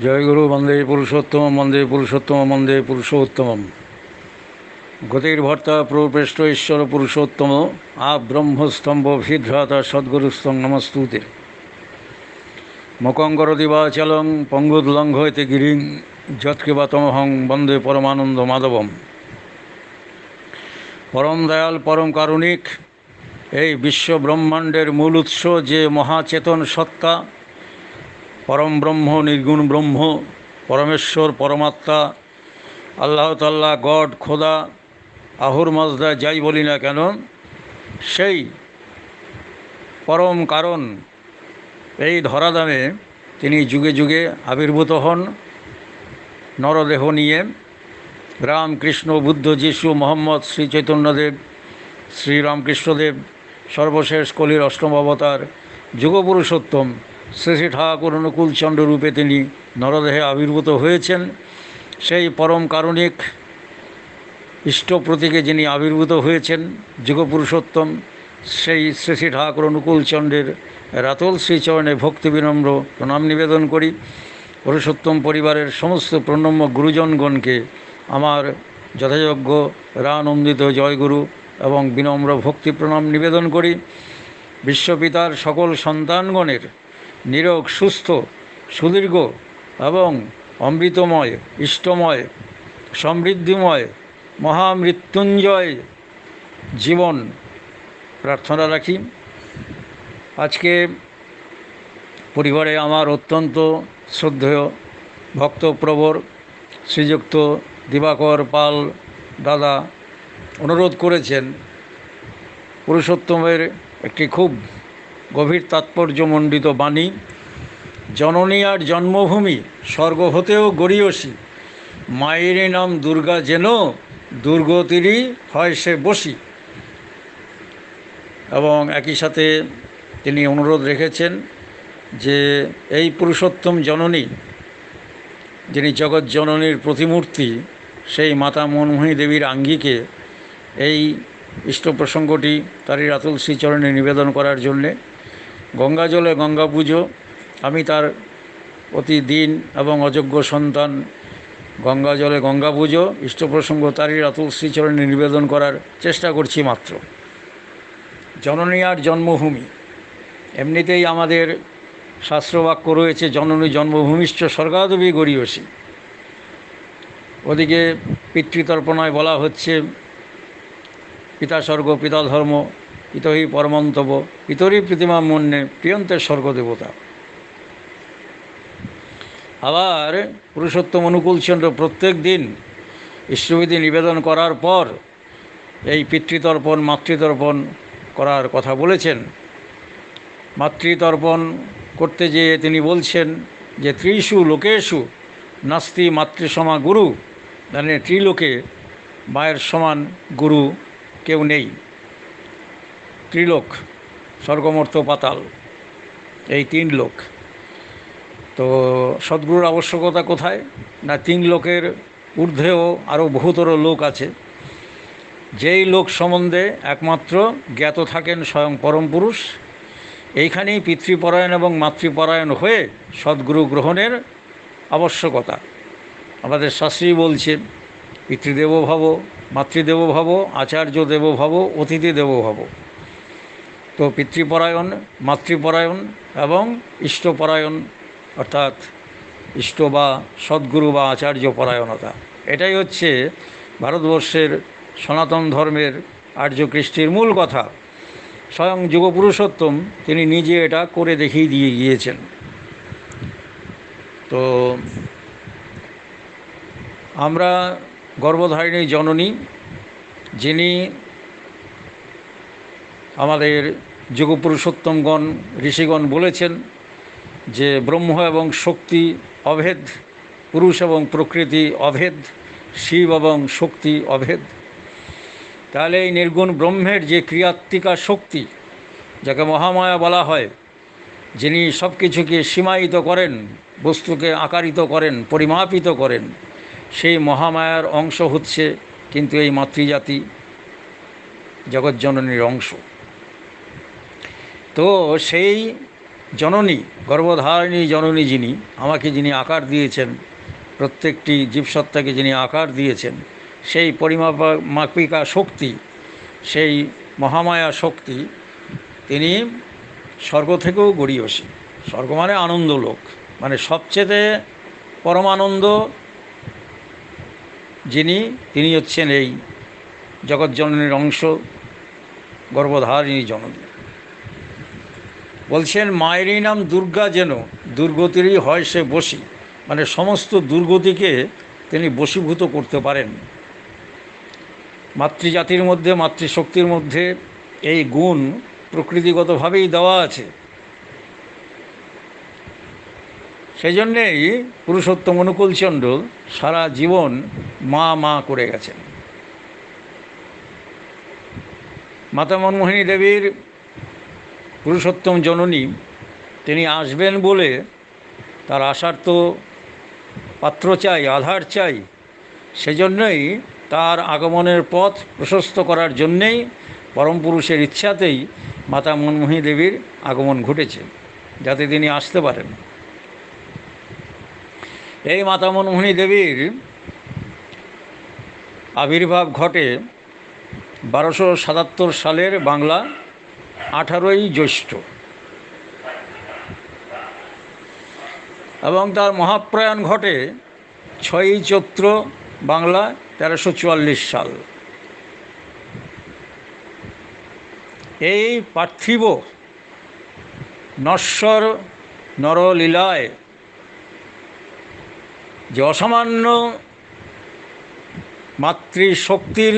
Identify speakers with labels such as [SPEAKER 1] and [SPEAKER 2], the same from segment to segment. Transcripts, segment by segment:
[SPEAKER 1] জয় গুরু বন্দে পুরুষোত্তম বন্দে পুরুষোত্তম বন্দে পুরুষোত্তমম। গতির ভর্তা প্রপৃষ্ট ঈশ্বর পুরুষোত্তম আ ব্রহ্মস্তম্ভ ভিভ্রাতা সদ্গুরুস্তং নমস্তুতে। মকঙ্করতি বাচালং পঙ্গুদলঙ্ঘয়তে গিরিং যৎকৃপাতমহং বন্দে পরমানন্দ মাধবম। পরম দয়াল পরম কারুণিক এই বিশ্ব ব্রহ্মাণ্ডের মূল উৎস যে মহাচেতন সত্তা, পরম ব্রহ্ম, নির্গুণ ব্রহ্ম, পরমেশ্বর, পরমাত্মা, আল্লাহ তাল্লাহ, গড, খোদা, আহুর মাজদা যাই বলি না কেন, সেই পরম কারণ এই ধরাধামে তিনি যুগে যুগে আবির্ভূত হন নরদেহ নিয়ে। রাম, কৃষ্ণ, বুদ্ধ, যিশু, মোহাম্মদ, শ্রী চৈতন্যদেব, শ্রীরামকৃষ্ণদেব, সর্বশেষ কলির অষ্টম অবতার যুগপুরুষোত্তম শ্রী শ্রী ঠাকুর অনুকূলচন্দ্র রূপে তিনি নরদেহে আবির্ভূত হয়েছেন। সেই পরম কারুণিক ইষ্ট প্রতীকে যিনি আবির্ভূত হয়েছেন যুগপুরুষোত্তম, সেই শ্রী শ্রী ঠাকুর অনুকূলচন্দ্রের রাতল শ্রীচরণে ভক্তি বিনম্র প্রণাম নিবেদন করি। পুরুষোত্তম পরিবারের সমস্ত প্রণম্য গুরুজনগণকে আমার যথাযোগ্য রানন্দিত জয়গুরু এবং বিনম্র ভক্তি প্রণাম নিবেদন করি। বিশ্বপিতার সকল সন্তানগণের নিরোগ, সুস্থ, সুদীর্ঘ এবং অমৃতময়, ইষ্টময়, সমৃদ্ধিময়, মহামৃত্যুঞ্জয় জীবন প্রার্থনা রাখি। আজকে পরিবারে আমার অত্যন্ত শ্রদ্ধেয় ভক্তপ্রবর শ্রীযুক্ত দিবাকর পাল দাদা অনুরোধ করেছেন পুরুষোত্তমের একটি খুব গভীর তাৎপর্যমণ্ডিত বাণী। জননী আর জন্মভূমি স্বর্গ হতেও গড়িয়সী, মায়ের নাম দুর্গা যেন দুর্গতিরই হয় সে বসি। এবং একই সাথে তিনি অনুরোধ রেখেছেন যে এই পুরুষোত্তম জননী, যিনি জগৎ জননীর প্রতিমূর্তি, সেই মাতা মনমোহিনী দেবীর আঙ্গিকে এই ইষ্ট প্রসঙ্গটি তারই রাতুল শ্রীচরণে নিবেদন করার জন্যে। গঙ্গা জলে গঙ্গা পুজো, আমি তার প্রতিদিন এবং অযোগ্য সন্তান। গঙ্গা জলে গঙ্গা পুজো, ইষ্ট প্রসঙ্গ তারই রাতুল শ্রীচরণে নিবেদন করার চেষ্টা করছি মাত্র। জননী আর জন্মভূমি, এমনিতেই আমাদের শাস্ত্রবাক্য রয়েছে জননী জন্মভূমিশ্চ স্বর্গাদপি গরীয়সী। ওদিকে পিতৃতর্পণায় বলা হচ্ছে পিতা স্বর্গ, পিতা ধর্ম, পিতহি পরমন্তব, পিতরি প্রীতিমা মন্যে প্রিয়ন্তের স্বর্গদেবতা। আবার পুরুষোত্তম অনুকূলচন্দ্র প্রত্যেক দিন ইষ্টবিধি নিবেদন করার পর এই পিতৃতর্পণ, মাতৃতর্পণ করার কথা বলেছেন। মাতৃতর্পণ করতে যেয়ে তিনি বলছেন যে ত্রিষু লোকেষু নাস্তি মাতৃসমা গুরু, মানে ত্রিলোকে মায়ের সমান গুরু কেউ নেই। ত্রিলোক, স্বর্গমর্ত্য পাতাল, এই তিন লোক। তো সদ্গুরুর আবশ্যকতা কোথায়? না, তিন লোকের ঊর্ধ্বেও আরও বহুতর লোক আছে। যেই লোক সম্বন্ধে একমাত্র জ্ঞাত থাকেন স্বয়ং পরম পুরুষ। এইখানেই পিতৃপরায়ণ এবং মাতৃপরায়ণ হয়ে সদ্গুরু গ্রহণের আবশ্যকতা। আমাদের শাস্ত্রী বলছে পিতৃদেবো ভব, মাতৃদেবো ভব, আচার্য দেবো ভব, অতিথি দেবো ভব। তো পিতৃপরায়ণ, মাতৃপরায়ণ এবং ইষ্টপরায়ণ, অর্থাৎ ইষ্ট বা সদ্গুরু বা আচার্য পরায়ণতা, এটাই হচ্ছে ভারতবর্ষের সনাতন ধর্মের আর্য কৃষ্টির মূল কথা। স্বয়ং যুগপুরুষোত্তম তিনি নিজে এটা করে দেখিয়ে দিয়ে গিয়েছেন। তো আমরা গর্ভধারিণী জননী, যিনি আমাদের যুগপুরুষোত্তমগণ ঋষিগণ বলেছেন যে ব্রহ্ম এবং শক্তি অভেদ, পুরুষ এবং প্রকৃতি অভেদ, শিব এবং শক্তি অভেদ। তাহলে এই নির্গুণ ব্রহ্মের যে ক্রিয়াত্মিকা শক্তি, যাকে মহামায়া বলা হয়, যিনি সব কিছুকে সীমায়িত করেন, বস্তুকে আকারিত করেন, পরিমাপিত করেন, সেই মহামায়ার অংশ হচ্ছে কিন্তু এই মাতৃজাতি, জগৎজননীর অংশ। তো সেই জননী, গর্ভধারিণী জননী যিনি, আমাকে যিনি আকার দিয়েছেন, প্রত্যেকটি জীবসত্তাকে যিনি আকার দিয়েছেন, সেই পরিমাপিকা শক্তি, সেই মহামায়া শক্তি, তিনি স্বর্গ থেকেও গড়িয়সী। স্বর্গ মানে আনন্দ লোক, মানে সবচেয়ে পরমানন্দ যিনি, তিনি হচ্ছেন এই জগৎজননীর অংশ, গর্ভধারিণী জননী। বলছেন মায়েরই নাম দুর্গা, যেন দুর্গতিরই হয় সে বশী, মানে সমস্ত দুর্গতিকে তিনি বশীভূত করতে পারেন। মাতৃজাতির মধ্যে, মাতৃশক্তির মধ্যে এই গুণ প্রকৃতিগতভাবেই দেওয়া আছে। সেই জন্যেই পুরুষোত্তম অনুকূলচন্দ্র সারা জীবন মা মা করে গেছেন। মাতা মনমোহিনী দেবীর পুরুষোত্তম জননী, তিনি আসবেন বলে তার আসার তো পাত্র চাই, আধার চাই। সেজন্যই তার আগমনের পথ প্রশস্ত করার জন্যেই পরম পুরুষের ইচ্ছাতেই মাতা মনমোহিনী দেবীর আগমন ঘটেছে, যাতে তিনি আসতে পারেন। এই মাতা মনমোহিনী দেবীর আবির্ভাব ঘটে 1277 সালের বাংলা 18ই জ্যৈষ্ঠ, এবং তার মহাপ্রয়াণ ঘটে 6ই চৈত্র বাংলা 1344 সাল। এই পার্থিব নশ্বর নরলীলায় যে অসামান্য মাতৃশক্তির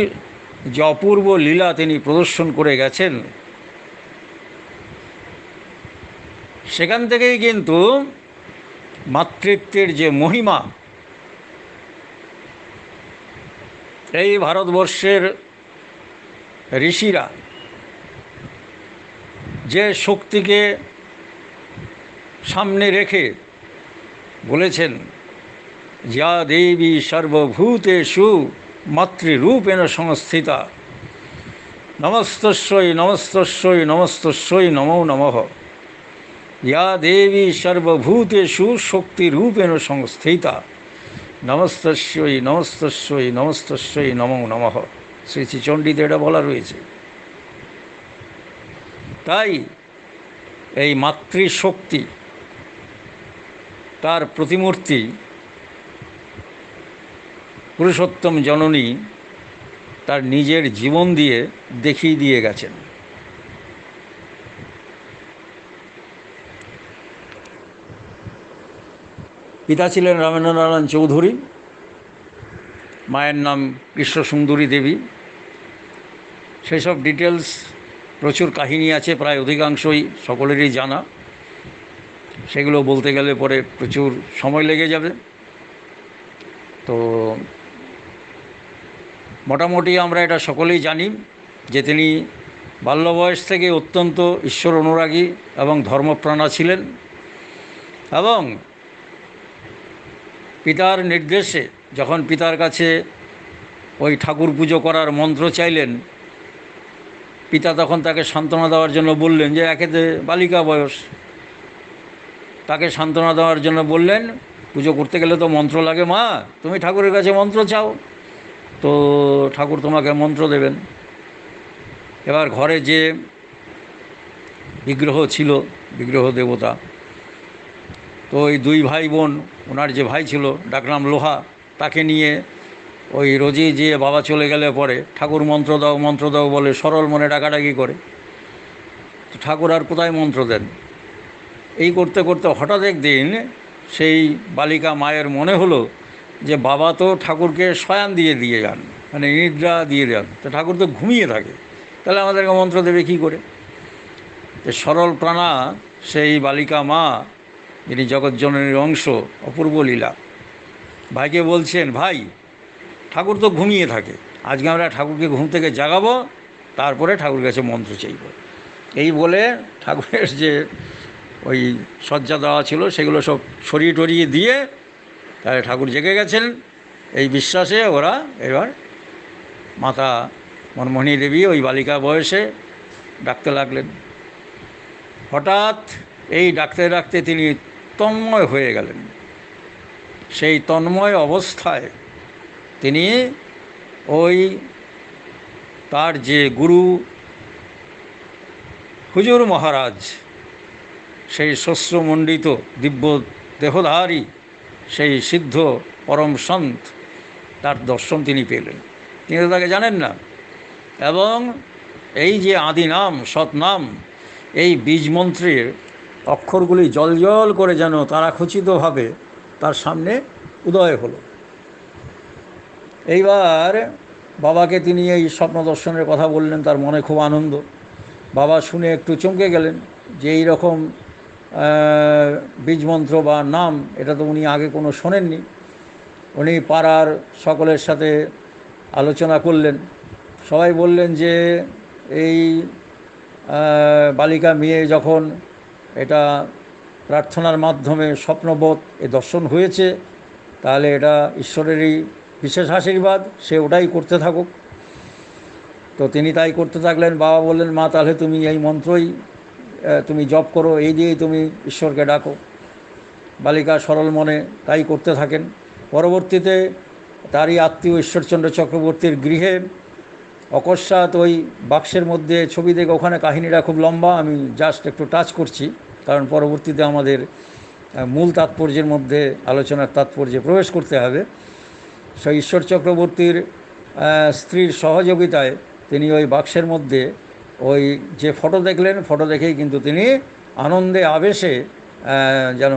[SPEAKER 1] যে অপূর্ব লীলা তিনি প্রদর্শন করে গেছেন, সেখান থেকেই কিন্তু মাতৃত্বের যে মহিমা, এই ভারতবর্ষের ঋষিরা যে শক্তিকে সামনে রেখে বলেছেন, যা দেবী সর্বভূতেষু মাতৃরূপেণ সংস্থিতা, নমস্তস্যৈ নমস্তস্যৈ নমস্তস্যৈ নমো নমঃ। ইয়া দেবী সর্বভূতেষু শক্তিরূপেণ সংস্থিতা, নমস্তস্যৈ নমস্তস্যৈ নমস্তস্যৈ নমো নমঃ। শ্রী শ্রী চণ্ডীতে এটা বলা রয়েছে। তাই এই মাতৃশক্তি, তার প্রতিমূর্তি পুরুষোত্তম জননী তার নিজের জীবন দিয়ে দেখিয়ে দিয়ে গেছেন। পিতা ছিলেন রামেন্দ্রনারায়ণ চৌধুরী, মায়ের নাম কৃষ্ণসুন্দরী দেবী। সেসব ডিটেলস প্রচুর কাহিনী আছে, প্রায় অধিকাংশই সকলেরই জানা। সেগুলো বলতে গেলে পরে প্রচুর সময় লেগে যাবে। তো মোটামুটি আমরা এটা সকলেই জানি যে তিনি বাল্য বয়স থেকে অত্যন্ত ঈশ্বর অনুরাগী এবং ধর্মপ্রাণা ছিলেন, এবং পিতার নির্দেশে যখন পিতার কাছে ওই ঠাকুর পুজো করার মন্ত্র চাইলেন, পিতা তখন তাকে সান্ত্বনা দেওয়ার জন্য বললেন যে একেতে বালিকা বয়স, তাকে সান্ত্বনা দেওয়ার জন্য বললেন, পুজো করতে গেলে তো মন্ত্র লাগে মা, তুমি ঠাকুরের কাছে মন্ত্র চাও, তো ঠাকুর তোমাকে মন্ত্র দেবেন। এবার ঘরে যে বিগ্রহ ছিল, বিগ্রহ দেবতা, তো ওই দুই ভাই বোন, ওনার যে ভাই ছিল ডাকনাম লোহা, তাকে নিয়ে ওই রোজই যে বাবা চলে গেলে পরে ঠাকুর মন্ত্র দাও মন্ত্র দাও বলে সরল মনে ডাকাডাকি করে, তো ঠাকুর আর কোথায় মন্ত্র দেন। এই করতে করতে হঠাৎ একদিন সেই বালিকা মায়ের মনে হলো যে বাবা তো ঠাকুরকে শয়ান দিয়ে যান, মানে নিদ্রা দিয়ে যান, তো ঠাকুর তো ঘুমিয়ে থাকে, তাহলে আমাদেরকে মন্ত্র দেবে কী করে। যে সরল প্রাণা সেই বালিকা মা, যিনি জগৎজননীর অংশ, অপূর্ব লীলা, ভাইকে বলছেন, ভাই ঠাকুর তো ঘুমিয়ে থাকে, আজকে আমরা ঠাকুরকে ঘুম থেকে জাগাবো, তারপরে ঠাকুরের কাছে মন্ত্র চাইব। এই বলে ঠাকুরের যে ওই সজ্জা দেওয়া ছিল সেগুলো সব সরিয়ে টরিয়ে দিয়ে তাহলে ঠাকুর জেগে গেছেন। এই বিশ্বাসে ওরা এবার মাতা মনমোহিনী দেবী ওই বালিকা বয়সে ডাকতে লাগলেন। হঠাৎ এই ডাকতে ডাকতে তিনি তন্ময় হয়ে গেলেন। সেই তন্ময় অবস্থায় তিনি ওই তার যে গুরু হুজুর মহারাজ, সেই শস্ত্রমণ্ডিত দিব্য দেহধারী সেই সিদ্ধ পরম সন্ত, তার দর্শন তিনি পেলেন। তিনি তো তাকে জানেন না। এবং এই যে আদি নাম, সৎনাম, এই বীজমন্ত্রের অক্ষরগুলি জল করে যেন তারাখচিতভাবে তার সামনে উদয় হলো। এইবার বাবাকে তিনি এই স্বপ্ন দর্শনের কথা বললেন, তার মনে খুব আনন্দ। বাবা শুনে একটু চমকে গেলেন যে এই রকম বীজমন্ত্র বা নাম, এটা তো উনি আগে কোনো শোনেননি। উনি পাড়ার সকলের সাথে আলোচনা করলেন। সবাই বললেন যে এই বালিকা মেয়ে যখন এটা প্রার্থনার মাধ্যমে স্বপ্নবোধ এ দর্শন হয়েছে, তাহলে এটা ঈশ্বরেরই বিশেষ আশীর্বাদ, সে ওটাই করতে থাকুক। তো তিনি তাই করতে থাকলেন। বাবা বললেন, মা তাহলে তুমি এই মন্ত্রই তুমি জপ করো, এই দিয়েই তুমি ঈশ্বরকে ডাকো। বালিকা সরল মনে তাই করতে থাকেন। পরবর্তীতে তারই আত্মীয় ঈশ্বরচন্দ্র চক্রবর্তীর গৃহে অকস্মাৎ ওই বাক্সের মধ্যে ছবি দেখে, ওখানে কাহিনীটা খুব লম্বা, আমি জাস্ট একটু টাচ করছি, কারণ পরবর্তীতে আমাদের মূল তাৎপর্যের মধ্যে আলোচনার তাৎপর্যে প্রবেশ করতে হবে। সেই ঈশ্বর চক্রবর্তীর স্ত্রীর সহযোগিতায় তিনি ওই বাক্সের মধ্যে ওই যে ফটো দেখলেন, ফটো দেখেই কিন্তু তিনি আনন্দে আবেশে যেন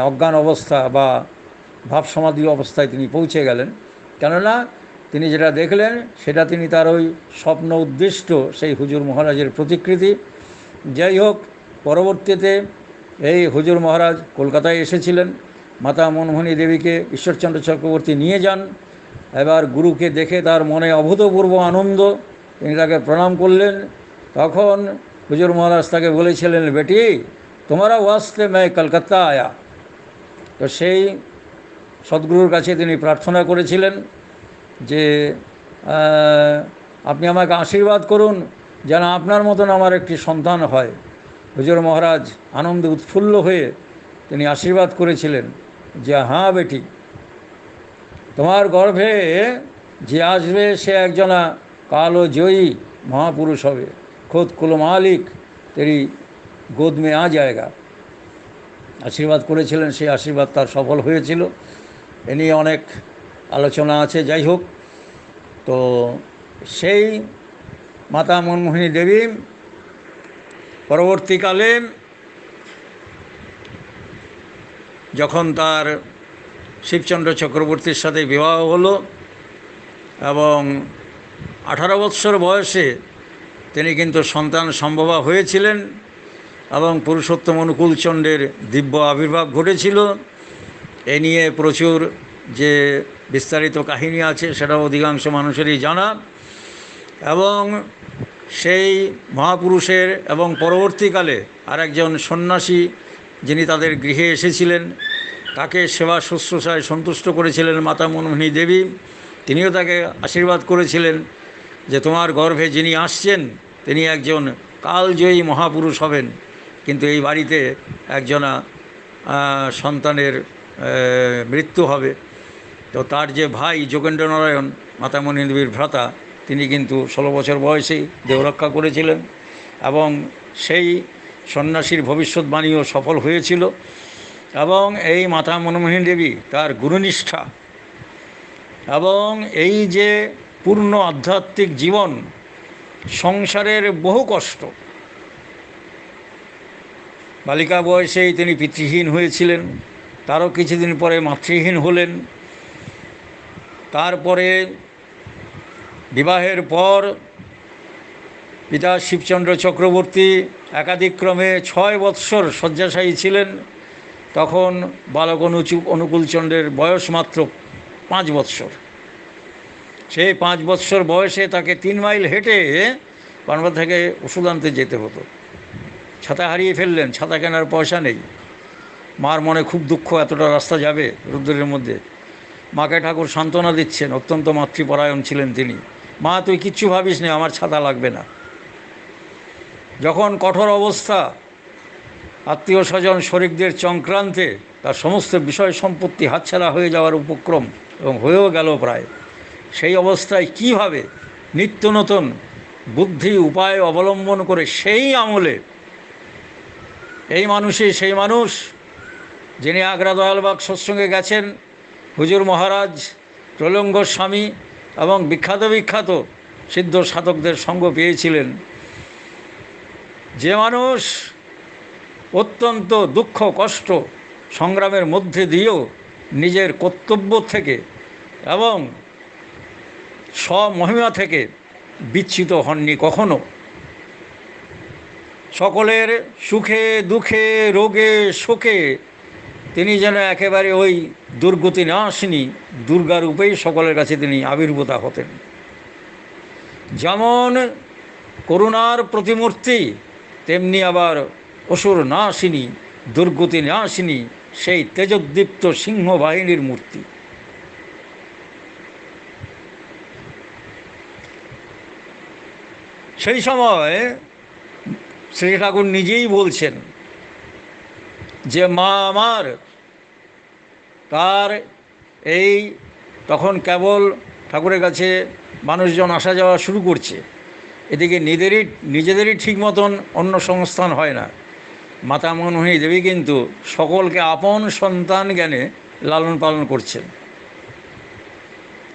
[SPEAKER 1] অজ্ঞান অবস্থা বা ভাবসমাধি অবস্থায় তিনি পৌঁছে গেলেন। কেননা তিনি যেটা দেখলেন সেটা তিনি তার ওই স্বপ্ন উদ্দিষ্ট সেই হুজুর মহারাজের প্রতিকৃতি। যাই হোক, পরবর্তীতে এই হুজুর মহারাজ কলকাতায় এসেছিলেন। মাতা মনমোহিনী দেবীকে ঈশ্বরচন্দ্র চক্রবর্তী নিয়ে যান। এবার গুরুকে দেখে তার মনে অভূতপূর্ব আনন্দ, তিনি তাকে প্রণাম করলেন। তখন হুজুর মহারাজ তাকে বলেছিলেন, বেটি তোমারা ওয়াস্তে मैं কলকাতা আয়া। তো সেই সদ্গুরুর কাছে তিনি প্রার্থনা করেছিলেন যে আপনি আমাকে আশীর্বাদ করুন যেন আপনার মতন আমার একটি সন্তান হয়। হুজুর মহারাজ আনন্দে উৎফুল্ল হয়ে তিনি আশীর্বাদ করেছিলেন যে হ্যাঁ বেটি, তোমার গর্ভে যে আসবে সে একজনা কালো জয়ী মহাপুরুষ হবে। খোদ কুল মালিক তেরি গোদ মে আ জায়গা। আশীর্বাদ করেছিলেন, সেই আশীর্বাদ তার সফল হয়েছিল। এ নিয়ে অনেক আলোচনা আছে। যাই হোক, তো সেই মাতা মনমোহিনী দেবী পরবর্তীকালে যখন তার শিবচন্দ্র চক্রবর্তীর সাথে বিবাহ হলো এবং 18 বৎসর বয়সে তিনি কিন্তু সন্তান সম্ভবা হয়েছিলেন এবং পুরুষোত্তম অনুকূলচন্দ্রের দিব্য আবির্ভাব ঘটেছিল। এ নিয়ে প্রচুর যে বিস্তারিত কাহিনী আছে সেটা অধিকাংশ মানুষেরই জানা। এবং সেই মহাপুরুষের এবং পরবর্তীকালে আরেকজন সন্ন্যাসী যিনি তাদের গৃহে এসেছিলেন, তাকে সেবা শুশ্রূষায় সন্তুষ্ট করেছিলেন মাতা মনমোহিনী দেবী। তিনিও তাকে আশীর্বাদ করেছিলেন যে তোমার গর্ভে যিনি আসছেন তিনি একজন কালজয়ী মহাপুরুষ হবেন, কিন্তু এই বাড়িতে একজনা সন্তানের মৃত্যু হবে। তো তার যে ভাই যোগেন্দ্রনারায়ণ মাতা মনমোহিনী দেবীর ভ্রাতা, তিনি কিন্তু 16 বছর বয়সেই দেহরক্ষা করেছিলেন এবং সেই সন্ন্যাসীর ভবিষ্যৎবাণীও সফল হয়েছিল। এবং এই মাতা মনমোহিনী দেবী তার গুরুনিষ্ঠা এবং এই যে পূর্ণ আধ্যাত্মিক জীবন, সংসারের বহু কষ্ট, বালিকা বয়সেই তিনি পিতৃহীন হয়েছিলেন, তারও কিছুদিন পরে মাতৃহীন হলেন। তারপরে বিবাহের পর পিতা শিবচন্দ্র চক্রবর্তী একাদিক্রমে 6 বৎসর শয্যাশায়ী ছিলেন। তখন বালক অনুকূলচন্দ্রের বয়স মাত্র 5 বৎসর। সেই 5 বৎসর বয়সে তাকে 3 মাইল হেঁটে পানবাদ থেকে ওষুধ আনতে যেতে হতো। ছাতা হারিয়ে ফেললেন, ছাতা কেনার পয়সা নেই। মার মনে খুব দুঃখ, এতটা রাস্তা যাবে রোদ্দুরের মধ্যে। মাকে ঠাকুর সান্ত্বনা দিচ্ছেন, অত্যন্ত মাতৃপরায়ণ ছিলেন তিনি। মা তুই কিচ্ছু ভাবিস না, আমার ছাতা লাগবে না। যখন কঠোর অবস্থা, আত্মীয় স্বজন শরিকদের চক্রান্তে তার সমস্ত বিষয় সম্পত্তি হাতছাড়া হয়ে যাওয়ার উপক্রম, এবং হয়েও গেল প্রায়। সেই অবস্থায় কীভাবে নিত্য নতুন বুদ্ধি উপায় অবলম্বন করে সেই আমলে এই মানুষই সেই মানুষ যিনি আগ্রা দয়ালবাগ সৎসঙ্গে গেছেন, হুজুর মহারাজ, ত্রৈলঙ্গ স্বামী এবং বিখ্যাত বিখ্যাত সিদ্ধ সাধকদের সঙ্গ পেয়েছিলেন, যে মানুষ অত্যন্ত দুঃখ কষ্ট সংগ্রামের মধ্যে দিয়েও নিজের কর্তব্য থেকে এবং স্বমহিমা থেকে বিচ্যুত হননি কখনো। সকলের সুখে দুঃখে রোগে শোকে তিনি যেন একেবারে ওই দুর্গতি নাশিনী দুর্গা রূপেই সকলের কাছে তিনি আবির্ভূত হতেন। যেমন করুণার প্রতিমূর্তি, তেমনি আবার অসুর নাশিনী দুর্গতি নাশিনী সেই তেজোদ্দীপ্ত সিংহ বাহিনীর মূর্তি। সেই সময় শ্রী ঠাকুর নিজেই বলছেন যে মা আমার, তার এই তখন কেবল ঠাকুরের কাছে মানুষজন আসা যাওয়া শুরু করছে, এদিকে নিজেদেরই ঠিক মতন অন্য সংস্থান হয় না। মাতা মনমোহিনী দেবী কিন্তু সকলকে আপন সন্তান জ্ঞানে লালন পালন করছেন।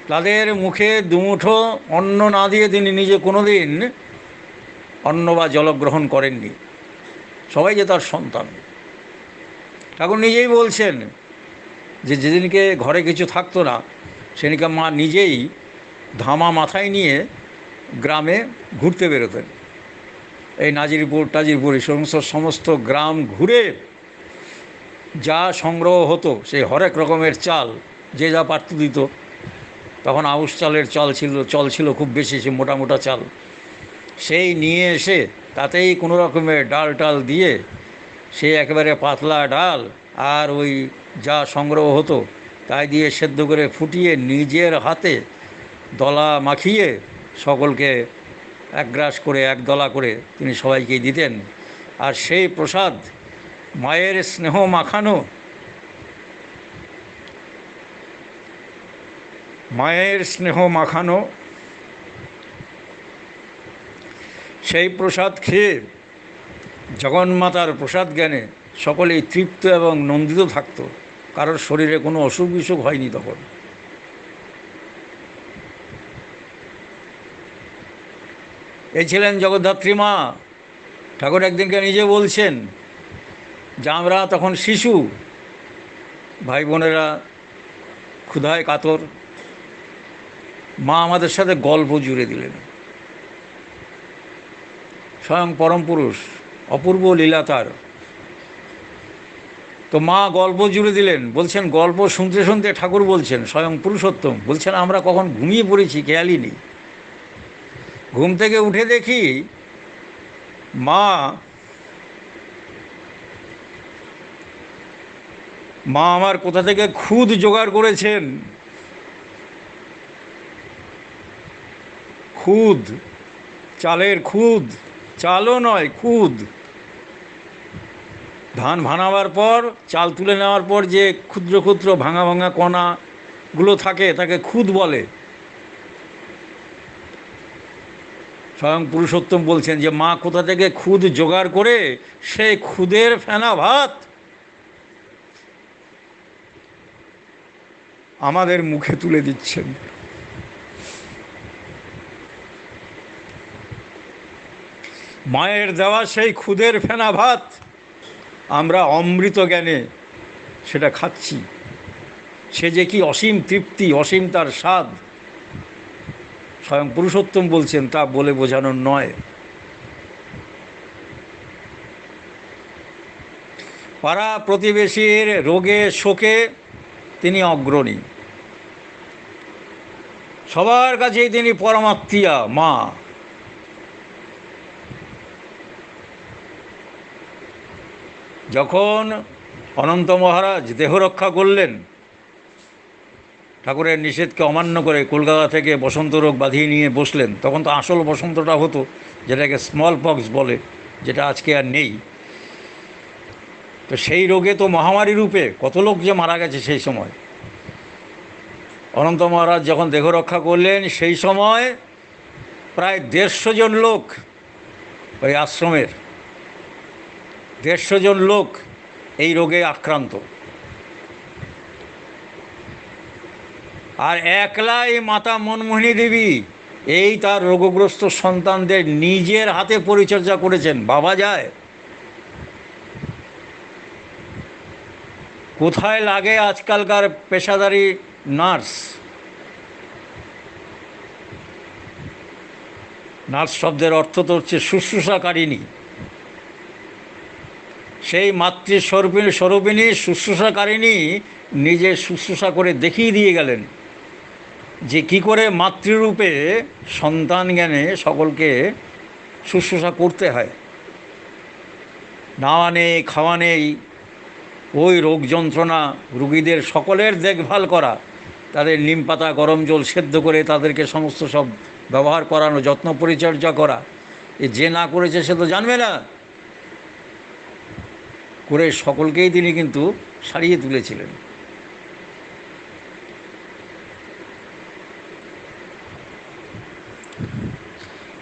[SPEAKER 1] তাদের মুখে দুমুঠো অন্ন না দিয়ে তিনি নিজে কোনো দিন অন্ন বা জল গ্রহণ করেননি, সবাই যে তার সন্তান। ঠাকুর নিজেই বলছেন যে যেদিনকে ঘরে কিছু থাকতো না, সেদিনকে মা নিজেই ধামা মাথায় নিয়ে গ্রামে ঘুরতে বেরোতেন। এই নাজিরপুর টাজিরপুর এই সমস্ত গ্রাম ঘুরে যা সংগ্রহ হতো, সেই হরেক রকমের চাল যে যা পারত দিত। তখন আউশ চালের চল ছিল খুব বেশি, সে মোটা মোটা চাল, সেই নিয়ে এসে তাতেই কোনো রকমের ডাল টাল দিয়ে, সে একেবারে পাতলা ডাল আর ওই যা সংগ্রহ হতো তাই দিয়ে সেদ্ধ করে ফুটিয়ে নিজের হাতে দলা মাখিয়ে সকলকে এক গ্রাস করে এক দলা করে তিনি সবাইকেই দিতেন। আর সেই প্রসাদ মায়ের স্নেহ মাখানো, মায়ের স্নেহ মাখানো সেই প্রসাদ খেয়ে জগন্মাতার প্রসাদ জ্ঞানে সকলেই তৃপ্ত এবং নন্দিত থাকত, কারোর শরীরে কোনো অসুখ বিসুখ হয়নি তখন। এই ছিলেন জগদ্ধাত্রী মা। ঠাকুর একদিনকে নিজে বলছেন যে আমরা তখন শিশু, ভাই বোনেরা ক্ষুধায় কাতর, মা আমাদের সাথে গল্প জুড়ে দিলেন। স্বয়ং পরম পুরুষ, অপূর্ব লীলা তার। তো মা গল্প জুড়ে দিলেন, বলছেন গল্প শুনতে শুনতে ঠাকুর বলছেন, স্বয়ং পুরুষোত্তম বলছেন, আমরা কখন ঘুমিয়ে পড়েছি খেয়ালই নেই। ঘুম থেকে উঠে দেখি মা আমার কোথা থেকে খুদ জোগাড় করেছেন। খুদ, চালের খুদ, চালও নয় খুদ। ধান ভাঙাবার পর, চাল তুলে নেওয়ার পর যে ক্ষুদ্র ক্ষুদ্র ভাঙা ভাঙা কণাগুলো থাকে তাকে খুদ বলে। স্বয়ং পুরুষোত্তম বলছেন যে মা কোথা থেকে খুদ জোগাড় করে সেই খুদের ফেনা ভাত আমাদের মুখে তুলে দিচ্ছেন। মায়ের দেওয়া সেই খুদের ফেনা ভাত আমরা অমৃত জ্ঞানে সেটা খাচ্ছি। সে যে কি অসীম তৃপ্তি, অসীম তার স্বাদ, স্বয়ং পুরুষোত্তম বলছেন, তা বলে বোঝানোর নয়। পাড়া প্রতিবেশীর রোগে শোকে তিনি অগ্রণী, সবার কাছেই তিনি পরমাত্মীয়া মা। যখন অনন্ত মহারাজ দেহ রক্ষা করলেন, ঠাকুরের নিষেধকে অমান্য করে কলকাতা থেকে বসন্ত রোগ বাঁধিয়ে নিয়ে বসলেন, তখন তো আসল বসন্তটা হতো, যেটাকে স্মল পক্স বলে, যেটা আজকে আর নেই। তো সেই রোগে তো মহামারী রূপে কত লোক যে মারা গেছে সেই সময়। অনন্ত মহারাজ যখন দেহ রক্ষা করলেন সেই সময় প্রায় 150 জন লোক, ওই আশ্রমের 150 জন লোক এই রোগে আক্রান্ত। আর একলাই মাতা মনমোহিনী দেবী এই তার রোগগ্রস্ত সন্তানদের নিজের হাতে পরিচর্যা করেছেন। ভাবা যায়? কোথায় লাগে আজকালকার পেশাদারি নার্স? নার্স শব্দের অর্থ তো হচ্ছে শুশ্রূষাকারিণী। সেই মাতৃস্বরূপিণী শুশ্রূষাকারিণী নিজে শুশ্রূষা করে দেখিয়ে দিয়ে গেলেন যে কী করে মাতৃরূপে সন্তান জ্ঞানে সকলকে শুশ্রূষা করতে হয়। নাওয়া নেই, খাওয়া নেই, ওই রোগ যন্ত্রণা রুগীদের সকলের দেখভাল করা, তাদের নিম পাতা গরম জল সেদ্ধ করে তাদেরকে সমস্ত সব ব্যবহার করানো, যত্ন পরিচর্যা করা, যে না করেছে সে তো জানবে না। করে সকলকেই তিনি কিন্তু সারিয়ে তুলেছিলেন।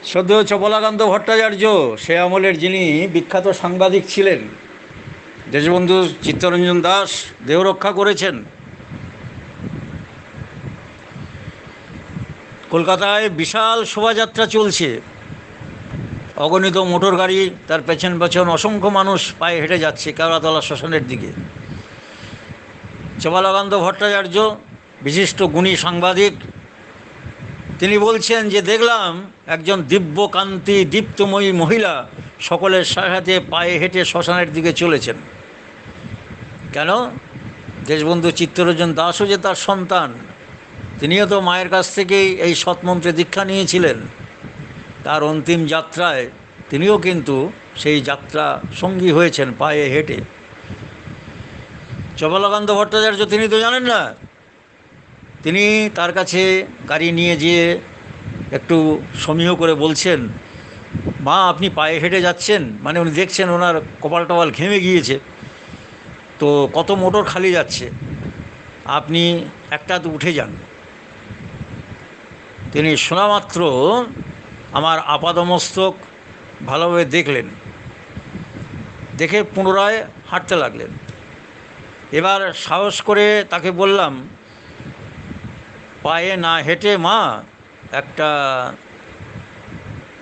[SPEAKER 1] শ্রদ্ধেয় চপলাকান্ত ভট্টাচার্য সে আমলের যিনি বিখ্যাত সাংবাদিক ছিলেন, দেশবন্ধু চিত্তরঞ্জন দাস দেহ রক্ষা করেছেন। কলকাতায় বিশাল শোভাযাত্রা চলছে, অগণিত মোটর গাড়ি, তার পেছন পেছন অসংখ্য মানুষ পায়ে হেঁটে যাচ্ছে কেওড়াতলা শ্মশানের দিকে। চপলাকান্ত ভট্টাচার্য বিশিষ্ট গুণী সাংবাদিক, তিনি বলছেন যে দেখলাম একজন দিব্যকান্তি দীপ্তময়ী মহিলা সকলের সাথে পায়ে হেঁটে শ্মশানের দিকে চলেছেন। কেন? দেশবন্ধু চিত্তরঞ্জন দাসও যে তার সন্তান, তিনিও তো মায়ের কাছ থেকেই এই সৎমন্ত্রে দীক্ষা নিয়েছিলেন। তার অন্তিম যাত্রায় তিনিও কিন্তু সেই যাত্রা সঙ্গী হয়েছেন পায়ে হেঁটে। চপলাকান্ত ভট্টাচার্য তিনি তো জানেন না, তিনি তার কাছে গাড়ি নিয়ে যেয়ে একটু সমীহ করে বলছেন, মা আপনি পায়ে হেঁটে যাচ্ছেন, মানে উনি দেখছেন ওনার কপাল টপাল ঘেমে গিয়েছে, তো কত মোটর খালি যাচ্ছে, আপনি একটা তো উঠে যান। তিনি শোনামাত্র আমার আপাদমস্তক ভালোভাবে দেখলেন, দেখে পুনরায় হাঁটতে লাগলেন। এবার সাহস করে তাকে বললাম, পায়ে না হেঁটে মা একটা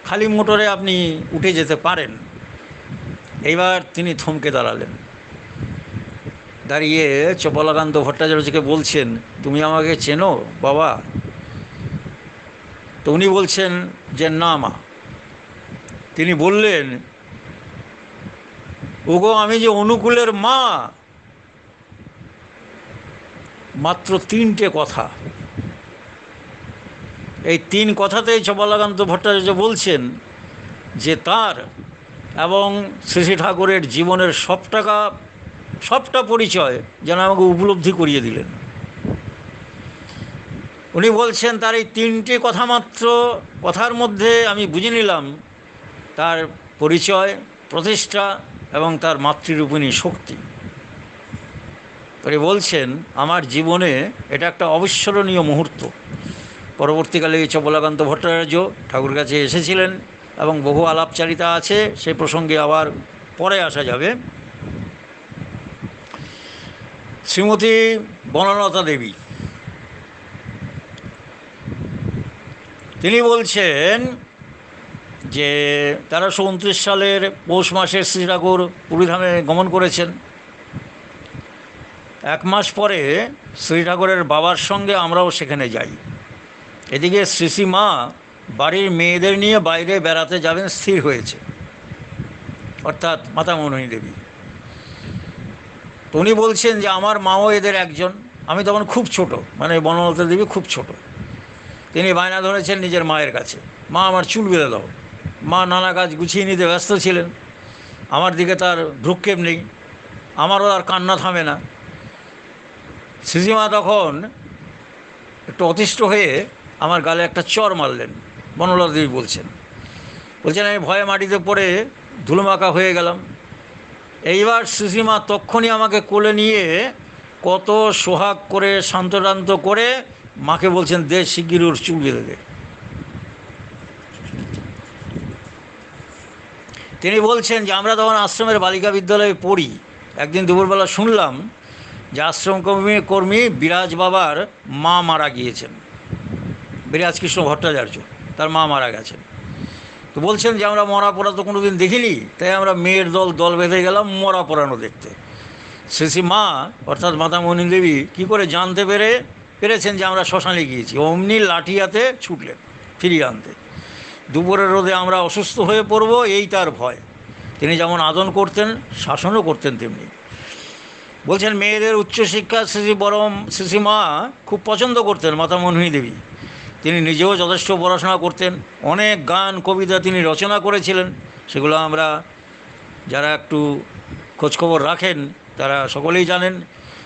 [SPEAKER 1] খালি মোটরে আপনি উঠে যেতে পারেন। এইবার তিনি থমকে দাঁড়ালেন, দাঁড়িয়ে চপলাকান্ত ভট্টাচার্যকে বলছেন, তুমি আমাকে চেনো বাবা? তো উনি বলছেন যে না মা। তিনি বললেন, ওগো আমি যে অনুকূলের মা। মাত্র 3টে কথা, এই 3 কথাতেই চপলাকান্ত ভট্টাচার্য বলছেন যে তার এবং শ্রী শ্রী ঠাকুরের জীবনের সবটা পরিচয় যেন আমাকে উপলব্ধি করিয়ে দিলেন। উনি বলছেন তার এই 3টে কথা মাত্র কথার মধ্যে আমি বুঝে নিলাম তার পরিচয়, প্রতিষ্ঠা এবং তার মাতৃরূপিণী শক্তি। তবে বলছেন আমার জীবনে এটা একটা অবিস্মরণীয় মুহূর্ত। পরবর্তীকালে চপলাকান্ত ভট্টাচার্য ঠাকুরের কাছে এসেছিলেন এবং বহু আলাপচারিতা আছে, সে প্রসঙ্গে আবার পরে আসা যাবে। শ্রীমতী বনলতা দেবী তিনি বলছেন যে 1329 সালের পৌষ মাসে শ্রী ঠাকুর পুরীধামে গমন করেছেন। 1 মাস পরে শ্রী ঠাকুরের বাবার সঙ্গে আমরাও সেখানে যাই। এদিকে শ্রী মা বাড়ির মেয়েদের নিয়ে বাইরে বেড়াতে যাবেন স্থির হয়েছে, অর্থাৎ মাতা মনমোহিনী দেবী। তো উনি বলছেন যে আমার মাও এদের একজন। আমি তখন খুব ছোট, মানে বনলতা দেবী খুব ছোট। তিনি বায়না ধরেছেন নিজের মায়ের কাছে, মা আমার চুল বেঁধে দাও। মা নানা কাজ গুছিয়ে নিতে ব্যস্ত ছিলেন, আমার দিকে তার ভ্রুক্ষেপ নেই, আমারও আর কান্না থামে না। শ্রীমা তখন একটু অতিষ্ঠ হয়ে আমার গালে একটা চর মারলেন। বনলতা দেবী বলছেন আমি ভয়ে মাটিতে পড়ে ধুলোমাখা হয়ে গেলাম। এইবার শ্রীসীমা তক্ষণই আমাকে কোলে নিয়ে কত সোহাগ করে শান্তটান্ত করে মাকে বলছেন, দে শিগগির ওর চুল বেঁধে দে। তিনি বলছেন যে আমরা তখন আশ্রমের বালিকা বিদ্যালয়ে পড়ি। একদিন দুপুরবেলা শুনলাম যে আশ্রম কর্মী বিরাজ বাবার মা মারা গিয়েছেন, বিরাজ কৃষ্ণ ভট্টাচার্য, তার মা মারা গেছেন। তো বলছেন যে আমরা মরা পড়া তো কোনো দিন দেখিনি, তাই আমরা মেয়ের দল বেঁধে গেলাম মরা পড়ানো দেখতে। শ্রী মা অর্থাৎ মাতামণি দেবী কী করে জানতে পেরেছেন যে আমরা শ্মশানে গিয়েছি, অমনি লাঠি হাতে ছুটলেন ফিরিয়ে আনতে। দুপুরের রোদে আমরা অসুস্থ হয়ে পড়ব এই তার ভয়। তিনি যেমন আদর করতেন, শাসনও করতেন তেমনি। বলছেন মেয়েদের উচ্চশিক্ষা শ্রী মা খুব পছন্দ করতেন মাতামণি দেবী। তিনি নিজেও যথেষ্ট পড়াশোনা করতেন, অনেক গান কবিতা তিনি রচনা করেছিলেন। সেগুলো আমরা যারা একটু খোঁজখবর রাখেন তারা সকলেই জানেন।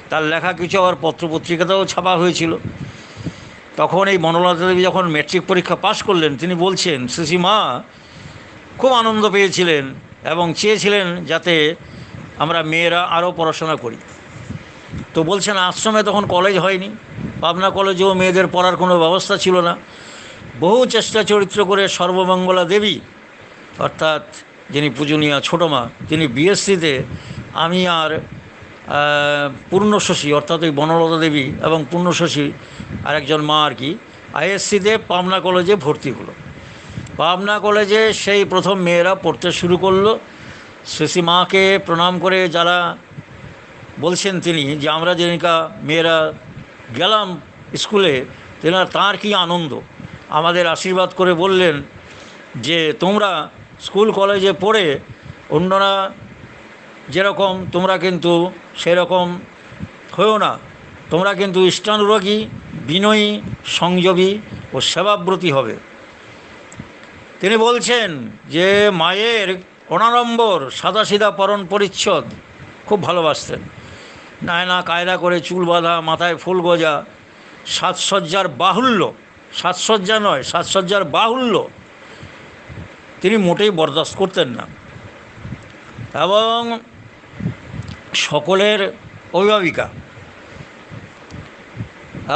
[SPEAKER 1] তার লেখা কিছু আবার পত্রপত্রিকাতেও ছাপা হয়েছিল। তখন এই বনলতা দেবী যখন ম্যাট্রিক পরীক্ষা পাশ করলেন, তিনি বলছেন শ্রী মা খুব আনন্দ পেয়েছিলেন এবং চেয়েছিলেন যাতে আমরা মেয়েরা আরও পড়াশোনা করি। তো বলছেন আশ্রমে তখন কলেজ হয়নি, পাবনা কলেজেও মেয়েদের পড়ার কোনো ব্যবস্থা ছিল না। বহু চেষ্টা চরিত্র করে সর্বমঙ্গলা দেবী অর্থাৎ যিনি পূজনীয়া ছোটো মা, তিনি বিএসসিতে, আমি আর পূর্ণশশী অর্থাৎ ওই বনলতা দেবী এবং পূর্ণশশী আরেকজন মা আর কি, আইএসসিতে পাবনা কলেজে ভর্তি হলো। পাবনা কলেজে সেই প্রথম মেয়েরা পড়তে শুরু করলো। শ্রী মাকে প্রণাম করে যারা বলছেন তিনি যে আমরা যেদিনকা মেয়েরা গেলাম স্কুলে, তাঁর কি আনন্দ, আমাদের আশীর্বাদ করে বললেন যে তোমরা স্কুল কলেজে পড়ে অন্যরা যেরকম তোমরা কিন্তু সেরকম হয়েও না, তোমরা কিন্তু ইষ্টানুরাগী, বিনয়ী, সংযমী ও সেবাব্রতী হবে। তিনি বলছেন যে মায়ের অনাড়ম্বর সাদাসিধা পরণ পরিচ্ছদ খুব ভালোবাসতেন। নায়না কায়দা করে চুল বাঁধা, মাথায় ফুল গজা, সাজসজ্জার বাহুল্য, সাজসজ্জা নয় সাজসজ্জার বাহুল্য তিনি মোটেই বরদাস্ত করতেন না। এবং সকলের অভিভাবিকা,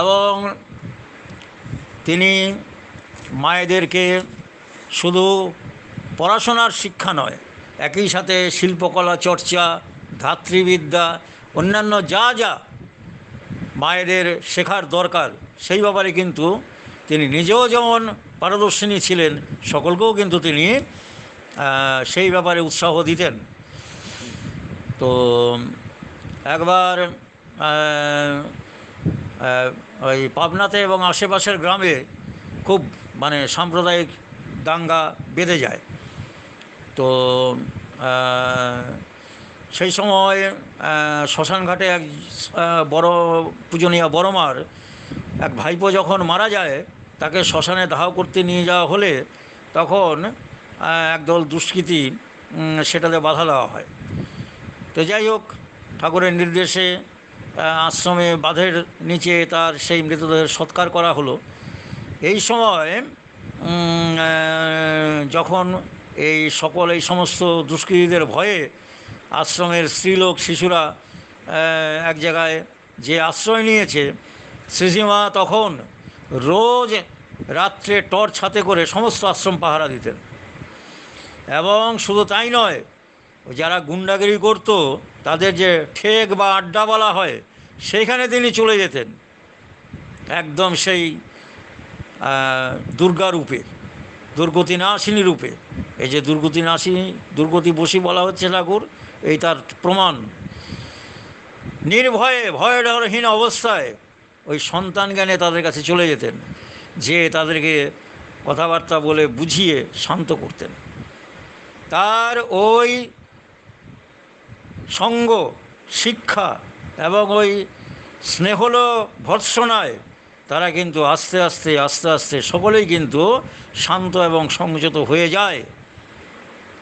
[SPEAKER 1] এবং তিনি মায়েদেরকে শুধু পড়াশোনার শিক্ষা নয়, একই সাথে শিল্পকলা চর্চা, ধাত্রীবিদ্যা, অন্যান্য যা যা মায়েদের শেখার দরকার সেই ব্যাপারে কিন্তু তিনি নিজেও যেমন পারদর্শিনী ছিলেন, সকলকেও কিন্তু তিনি সেই ব্যাপারে উৎসাহ দিতেন। তো একবার ওই পাবনাতে এবং আশেপাশের গ্রামে খুব সাম্প্রদায়িক দাঙ্গা বেঁধে যায়। তো সেই সময় শ্মশানঘাটে এক বড় পূজনীয় বড়মার এক ভাইপো যখন মারা যায়, তাকে শ্মশানে দাহ করতে নিয়ে যাওয়া হলে তখন একদল দুষ্কৃতী সেটাতে বাধা দেওয়া হয়। তো যাই হোক, ঠাকুরের নির্দেশে আশ্রমে বাঁধের নিচে তার সেই মৃতদেহের সৎকার করা হলো। এই সময় যখন এই সমস্ত দুষ্কৃতীদের ভয়ে আশ্রমের স্ত্রীলোক শিশুরা এক জায়গায় যে আশ্রয় নিয়েছে, শ্রীমা তখন রোজ রাত্রে টর্চ হাতে করে সমস্ত আশ্রম পাহারা দিতেন। এবং শুধু তাই নয়, যারা গুন্ডাগিরি করত তাদের যে ঠেক বা আড্ডা বলা হয়, সেইখানে তিনি চলে যেতেন একদম সেই দুর্গা রূপে, দুর্গতি নাশিনী রূপে। এই যে দুর্গতি নাশিনী, দুর্গতি বশী বলা হচ্ছে ঠাকুর, এই তার প্রমাণ। নির্ভয়ে ভয়ডরহীন অবস্থায় ওই সন্তান জ্ঞানে তাদের কাছে চলে যেতেন, যে তাদেরকে কথাবার্তা বলে বুঝিয়ে শান্ত করতেন। তার ওই সঙ্গ, শিক্ষা এবং ওই স্নেহল ভর্ৎসনায় তারা কিন্তু আস্তে আস্তে সকলেই কিন্তু শান্ত এবং সংযত হয়ে যায়।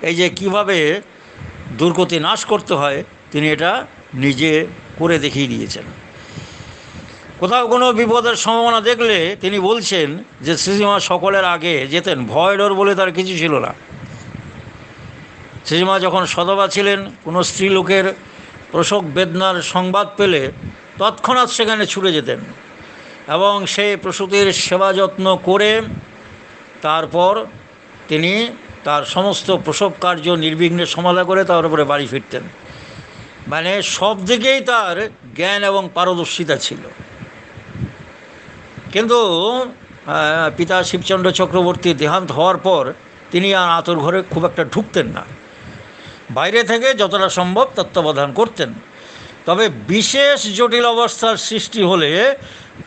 [SPEAKER 1] এই যে কিভাবে দুর্গতি নাশ করতে হয়, তিনি এটা নিজে করে দেখিয়ে দিয়েছেন। কোথাও কোনো বিপদের সম্ভাবনা দেখলে তিনি বলছেন যে শ্রীমা সকলের আগে যেতেন, ভয় ডর বলে তার কিছু ছিল না। শ্রীমা যখন সধবা ছিলেন, কোনো স্ত্রীলোকের প্রসব বেদনার সংবাদ পেলে তৎক্ষণাৎ সেখানে ছুটে যেতেন এবং সেই প্রসূতির সেবা যত্ন করে তারপর তিনি তার সমস্ত প্রসব কার্য নির্বিঘ্নে সমাধা করে তারপরে বাড়ি ফিরতেন। মানে সব দিকেই তার জ্ঞান এবং পারদর্শিতা ছিল। কিন্তু পিতা শিবচন্দ্র চক্রবর্তী দেহান্ত হওয়ার পর তিনি আর আঁতর ঘরে খুব একটা ঢুকতেন না, বাইরে থেকে যতটা সম্ভব তত্ত্বাবধান করতেন। তবে বিশেষ জটিল অবস্থার সৃষ্টি হলে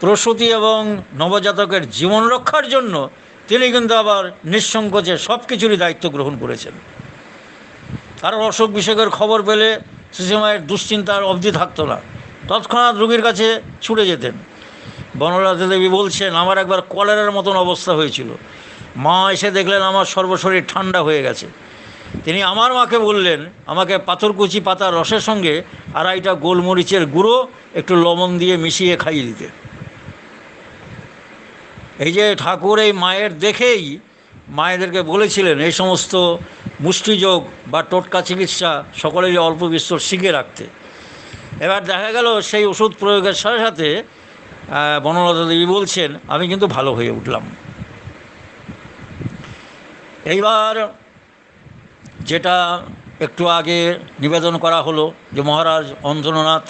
[SPEAKER 1] প্রসূতি এবং নবজাতকের জীবন রক্ষার জন্য তিনি কিন্তু আবার নিঃসংকোচে সব কিছুরই দায়িত্ব গ্রহণ করেছেন। আর অসুখ বিসুখের খবর পেলে শ্রীশ্রীমায়ের দুশ্চিন্তার অবধি থাকতো না, তৎক্ষণাৎ রোগীর কাছে ছুটে যেতেন। বনলতা দেবী বলছেন, আমার একবার কলেরার মতন অবস্থা হয়েছিল, মা এসে দেখলেন আমার সর্বশরীর ঠান্ডা হয়ে গেছে। তিনি আমার মাকে বললেন আমাকে পাথরকুচি পাতার রসের সঙ্গে 2.5টা গোলমরিচের গুঁড়ো একটু লবণ দিয়ে মিশিয়ে খাইয়ে দিতে। এই যে ঠাকুর এই মায়ের দেখেই মায়েদেরকে বলেছিলেন এই সমস্ত মুষ্টিযোগ বা টোটকা চিকিৎসা সকলেরই অল্প বিস্তর শিখে রাখতে। এবার দেখা গেল সেই ওষুধ প্রয়োগের সাথে সাথে বনলতা দেবী বলছেন আমি কিন্তু ভালো হয়ে উঠলাম। এইবার যেটা একটু আগে নিবেদন করা হলো যে মহারাজ অন্ধনাথ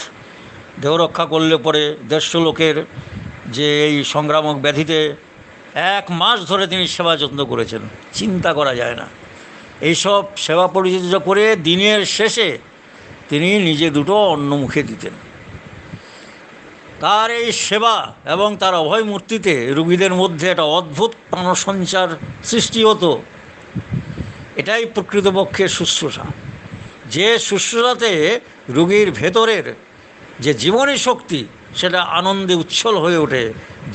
[SPEAKER 1] দেহরক্ষা করলে পরে 150 লোকের যে এই সংক্রামক ব্যাধিতে 1 মাস ধরে তিনি সেবা যত্ন করেছেন, চিন্তা করা যায় না। এইসব সেবা পরিচর্যা করে দিনের শেষে তিনি নিজে দুটো অন্ন মুখে দিতেন। তার এই সেবা এবং তার অভয় মূর্তিতে রোগীদের মধ্যে একটা অদ্ভুত প্রাণসঞ্চার সৃষ্টি হতো। এটাই প্রকৃতপক্ষে শুশ্রূষা, যে শুশ্রূষাতে রোগীর ভেতরের যে জীবনী শক্তি সেটা আনন্দে উচ্ছল হয়ে ওঠে,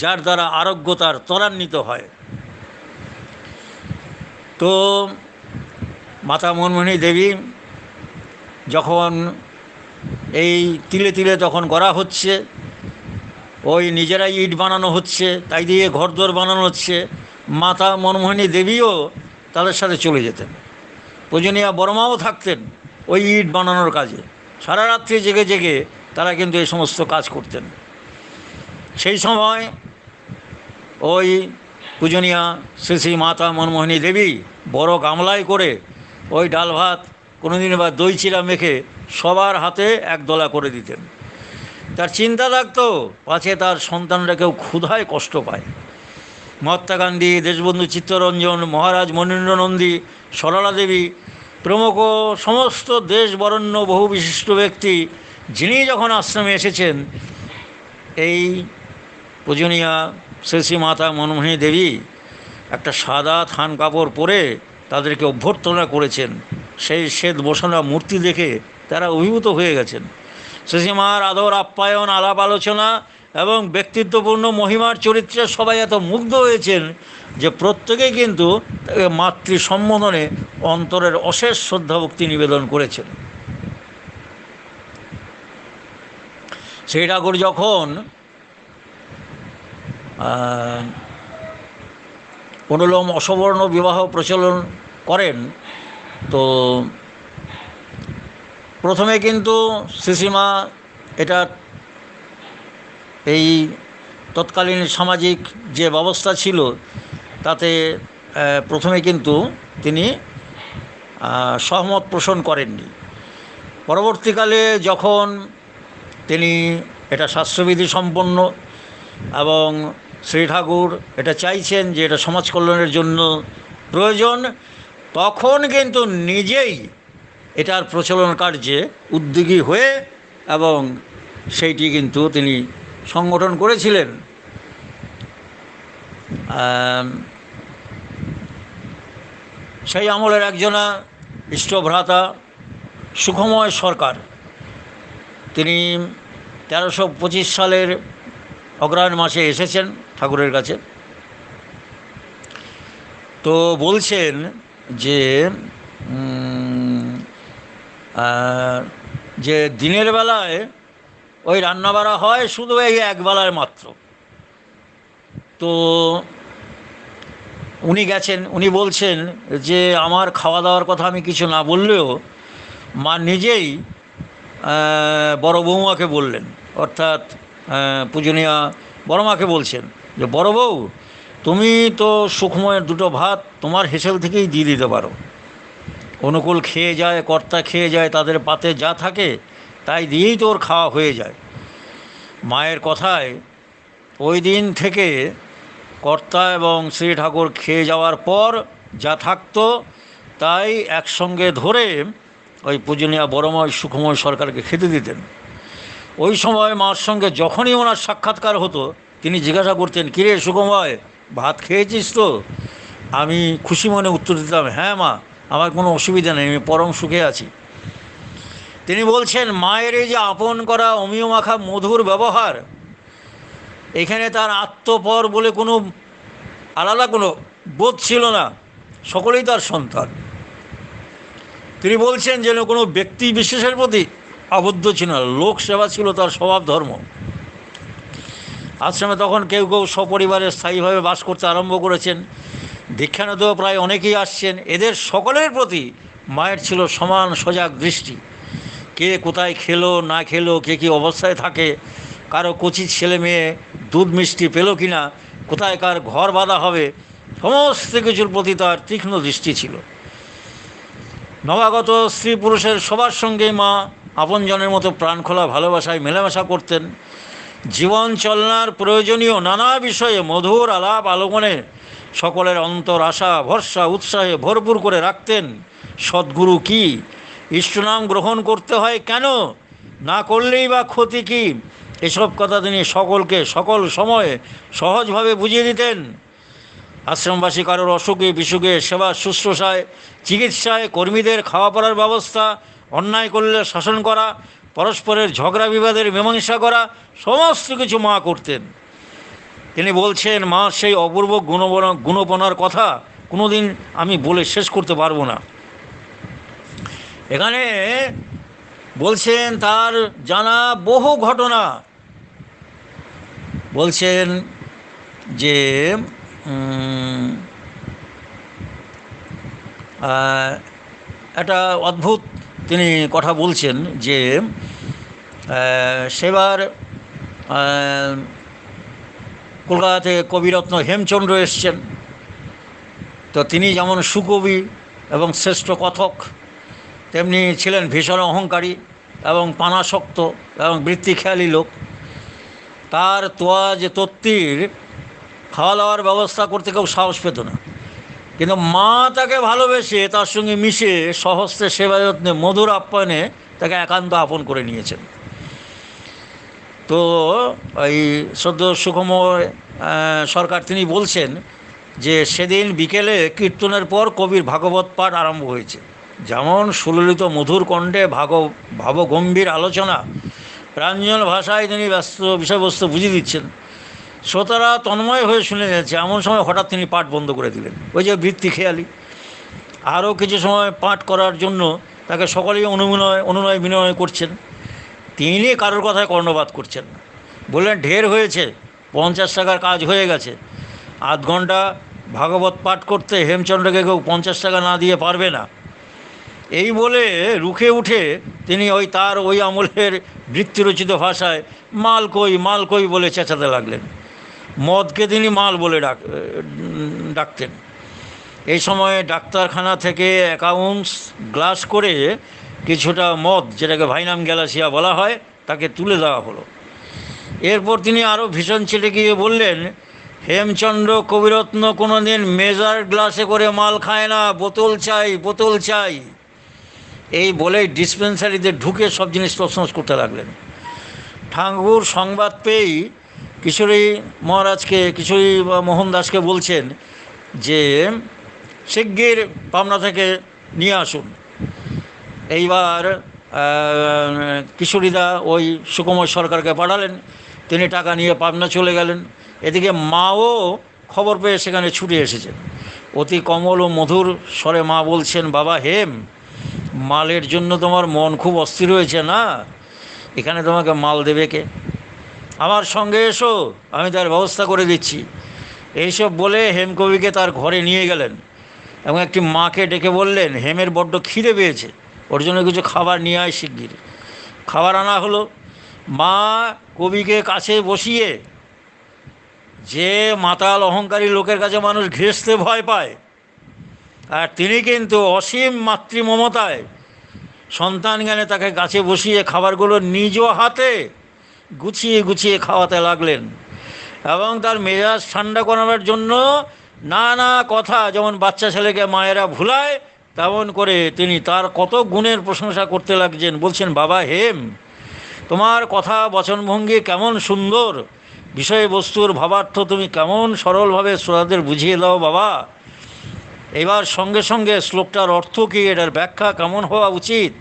[SPEAKER 1] যার দ্বারা আরোগ্যতার ত্বরান্বিত হয়। তো মাতা মনমোহিনী দেবী যখন এই তিলে তিলে তখন করা হচ্ছে, ওই নিজেরাই ইট বানানো হচ্ছে, তাই দিয়ে ঘরদোর বানানো হচ্ছে, মাতা মনমোহিনী দেবীও তাদের সাথে চলে যেতেন। পূজনীয়া বর্মাও থাকতেন ওই ইট বানানোর কাজে, সারা রাত্রি জেগে জেগে তারা কিন্তু এই সমস্ত কাজ করতেন। সেই সময় ওই পূজনীয়া শ্রী শ্রী মাতা মনমোহিনী দেবী বড় গামলায় করে ওই ডাল ভাত কোনোদিন বা দই চিড়া মেখে সবার হাতে 1 দলা করে দিতেন। তার চিন্তা থাকতো পাছে তার সন্তানরা কেউ ক্ষুধায় কষ্ট পায়। মহাত্মা গান্ধী, দেশবন্ধু চিত্তরঞ্জন, মহারাজ মনীন্দ্র নন্দী, সরলা দেবী প্রমুখ সমস্ত দেশ বরেণ্য বহু বিশিষ্ট ব্যক্তি যিনি যখন আশ্রমে এসেছেন, এই পূজনীয়া শ্রী শ্রী মাতা মনমোহিনী দেবী একটা সাদা থান কাপড় পরে তাদেরকে অভ্যর্থনা করেছেন। সেই শ্বেত বসানো মূর্তি দেখে তারা অভিভূত হয়ে গেছেন। শ্রীশ্রীমার আদর আপ্যায়ন, আলাপ আলোচনা এবং ব্যক্তিত্বপূর্ণ মহিমার চরিত্রে সবাই এত মুগ্ধ হয়েছেন যে প্রত্যেকেই কিন্তু মাতৃ সম্বোধনে অন্তরের অশেষ শ্রদ্ধাভক্তি নিবেদন করেছেন। সেই ঠাকুর যখন অনুলোম অসবর্ণ বিবাহ প্রচলন করেন, তো প্রথমে কিন্তু শ্রীশ্রীমা এটা এই তৎকালীন সামাজিক যে ব্যবস্থা ছিল তাতে প্রথমে কিন্তু তিনি সহমত পোষণ করেননি। পরবর্তীকালে যখন তিনি এটা শাস্ত্রবিধি সম্পন্ন এবং শ্রী ঠাকুর এটা চাইছেন যে এটা সমাজ কল্যাণের জন্য প্রয়োজন, তখন কিন্তু নিজেই এটার প্রচলন কার্যে উদ্যোগী হয়ে এবং সেইটি কিন্তু তিনি সংগঠন করেছিলেন। সেই আমলের একজনা ইষ্টভ্রাতা সুখময় সরকার, তিনি 1325 সালের অগ্রহায়ণ মাসে এসেছেন ঠাকুরের কাছে। তো বলছেন যে যে দিনের বেলায় ওই রান্নাবাড়া হয় শুধু এই 1 বেলায় মাত্র। তো উনি গেছেন, উনি বলছেন যে আমার খাওয়া দাওয়ার কথা আমি কিছু না বললেও মা নিজেই বড় বৌমাকে বললেন, অর্থাৎ পূজনীয়া বড় মাকে বলছেন যে বড় বউ, তুমি তো সুখময়ের দুটো ভাত তোমার হেসেল থেকেই দিয়ে দিতে পারো। অনুকূল খেয়ে যায়, কর্তা খেয়ে যায়, তাদের পাতে যা থাকে তাই দিয়েই তো ওর খাওয়া হয়ে যায়। মায়ের কথায় ওই দিন থেকে কর্তা এবং শ্রী ঠাকুর খেয়ে যাওয়ার পর যা থাকতো তাই একসঙ্গে ধরে ওই পূজনীয়া বড়ময় সুখময় সরকারকে খেতে দিতেন। ওই সময় মার সঙ্গে যখনই ওনার সাক্ষাৎকার হতো তিনি জিজ্ঞাসা করতেন, কিরে সুখময়, ভাত খেয়েছিস তো? আমি খুশি মনে উত্তর দিতাম, হ্যাঁ মা, আমার কোনো অসুবিধা নেই, আমি পরম সুখে আছি। তিনি বলছেন মায়ের এই যে আপন করা অমিয় মাখা মধুর ব্যবহার, এখানে তার আত্মপর বলে কোনো আলাদা কোনো বোধ ছিল না, সকলেই তার সন্তান। তিনি বলছেন যেন কোনো ব্যক্তি বিশেষের প্রতি আবদ্ধ ছিল না, লোক সেবা ছিল তার স্বভাব ধর্ম। আশ্রমে তখন কেউ কেউ সপরিবারে স্থায়ীভাবে বাস করতে আরম্ভ করেছেন, দীক্ষানেতেও প্রায় অনেকেই আসছেন। এদের সকলের প্রতি মায়ের ছিল সমান সজাগ দৃষ্টি। কে কোথায় খেলো না খেলো, কে কী অবস্থায় থাকে, কারো কচি ছেলে মেয়ে দুধ মিষ্টি পেল কি না, কোথায় কার ঘর বাঁধা হবে, সমস্ত কিছুর প্রতি তার তীক্ষ্ণ দৃষ্টি ছিল। নবাগত স্ত্রী পুরুষের সবার সঙ্গেই মা আপনজনের মতো প্রাণখোলা ভালোবাসায় মেলামেশা করতেন। জীবন চলনার প্রয়োজনীয় নানা বিষয়ে মধুর আলাপ আলোচনে সকলের অন্তর আশা ভরসা উৎসাহে ভরপুর করে রাখতেন। সদ্গুরু কি, ইষ্টনাম গ্রহণ করতে হয় কেন, না করলেই বা ক্ষতি কী, এসব কথা তিনি সকলকে সকল সময়ে সহজভাবে বুঝিয়ে দিতেন। আশ্রমবাসী কারোর অসুখে বিসুখে সেবা শুশ্রূষায় চিকিৎসায় কর্মীদের খাওয়া পড়ার ব্যবস্থা, অন্যায় করলে শাসন করা, পরস্পরের ঝগড়া বিবাদের মীমাংসা করা, সমস্ত কিছু মা করতেন। তিনি বলছেন মা সেই অপূর্ব গুণপনার কথা কোনোদিন আমি বলে শেষ করতে পারবো না। এখানে বলছেন তার জানা বহু ঘটনা, বলছেন যে একটা অদ্ভুত তিনি কথা বলছেন যে সেবার কলকাতাতে কবিরত্ন হেমচন্দ্র এসছেন, তো তিনি যেমন সুকবি এবং শ্রেষ্ঠ কথক, তেমনি ছিলেন ভীষণ অহংকারী এবং পানাসক্ত এবং বৃত্তিখেয়ালী লোক। তার তোয়া যে তত্ত্বীর খাওয়া দাওয়ার ব্যবস্থা করতে কেউ সাহস পেত না, কিন্তু মা তাকে ভালোবেসে তার সঙ্গে মিশে সহস্তে সেবা যত্নে মধুর আপ্যায়নে তাকে একান্ত আপন করে নিয়েছেন। তো এই সদ্য সুখময় সরকার তিনি বলছেন যে সেদিন বিকেলে কীর্তনের পর কবির ভাগবত পাঠ আরম্ভ হয়েছে। যেমন সুললিত মধুর কণ্ঠে ভাবগম্ভীর আলোচনা, প্রাঞ্জল ভাষায় তিনি ব্যস্ত বিষয়বস্তু বুঝিয়ে দিচ্ছেন, শ্রোতারা তন্ময় হয়ে শুনে যাচ্ছে। এমন সময় হঠাৎ তিনি পাঠ বন্ধ করে দিলেন। ওই যে বৃত্তি খেয়ালি, আরও কিছু সময় পাঠ করার জন্য তাকে সকলেই অনুনয় বিনয় করছেন, তিনি কারোর কথায় কর্ণপাত করছেন না। বললেন ঢের হয়েছে, 50 টাকার কাজ হয়ে গেছে, আধ ঘন্টা ভাগবত পাঠ করতে হেমচন্দ্রকে কেউ 50 টাকা না দিয়ে পারবে না। এই বলে রুখে উঠে তিনি তার ওই আমলের বৃত্তিরচিত ভাষায় মাল কই বলে চেঁচাতে লাগলেন। মদকে তিনি মাল বলে ডাকতেন। এই সময়ে ডাক্তারখানা থেকে অ্যাকাউন্টস গ্লাস করে কিছুটা মদ, যেটাকে ভাইনাম গ্যালাসিয়া বলা হয়, তাকে তুলে দেওয়া হলো। এরপর তিনি আরও ভীষণ চেটে গিয়ে বললেন, হেমচন্দ্র কবিরত্ন কোনো দিন মেজার গ্লাসে করে মাল খায় না, বোতল চাই। এই বলেই ডিসপেন্সারিতে ঢুকে সব জিনিস তছনছ করতে লাগলেন। ঠাকুর সংবাদ পেয়েই কিশোরী মহারাজকে, কিশোরী মোহন দাসকে বলছেন যে শিগগির পাবনা থেকে নিয়ে আসুন। এইবার কিশোরীদা ওই সুকুমার সরকারকে পাঠালেন, তিনি টাকা নিয়ে পাবনা চলে গেলেন। এদিকে মাও খবর পেয়ে সেখানে ছুটে এসেছেন। অতি কমল ও মধুর স্বরে মা বলছেন, বাবা হেম, মালের জন্য তোমার মন খুব অস্থির হয়েছে না? এখানে তোমাকে মাল দেবে কে? আমার সঙ্গে এসো, আমি তার ব্যবস্থা করে দিচ্ছি। এইসব বলে হেমকবিকে তার ঘরে নিয়ে গেলেন এবং একটি মাকে ডেকে বললেন, হেমের বড্ড খিদে পেয়েছে, ওর জন্য কিছু খাবার নিয়ে আয় শিগগির। খাবার আনা হলো। মা কবিকে কাছে বসিয়ে, যে মাতাল অহংকারী লোকের কাছে মানুষ ঘেঁষতে ভয় পায়, আর তিনি কিন্তু অসীম মাতৃমমতায় সন্তান জ্ঞানে তাকে কাছে বসিয়ে খাবারগুলো নিজ হাতে গুছিয়ে গুছিয়ে খাওয়াতে লাগলেন এবং তার মেজাজ ঠান্ডা করানোর জন্য নানা কথা, যেমন বাচ্চা ছেলেকে মায়েরা ভুলায় তেমন করে তিনি তার কত গুণের প্রশংসা করতে লাগছেন। বলছেন, বাবা হেম, তোমার কথা বচনভঙ্গি কেমন সুন্দর, বিষয়বস্তুর ভাবার্থ তুমি কেমন সরলভাবে শ্রোতাদের বুঝিয়ে দাও বাবা। এবার সঙ্গে সঙ্গে শ্লোকটার অর্থ কী, এটার ব্যাখ্যা কেমন হওয়া উচিত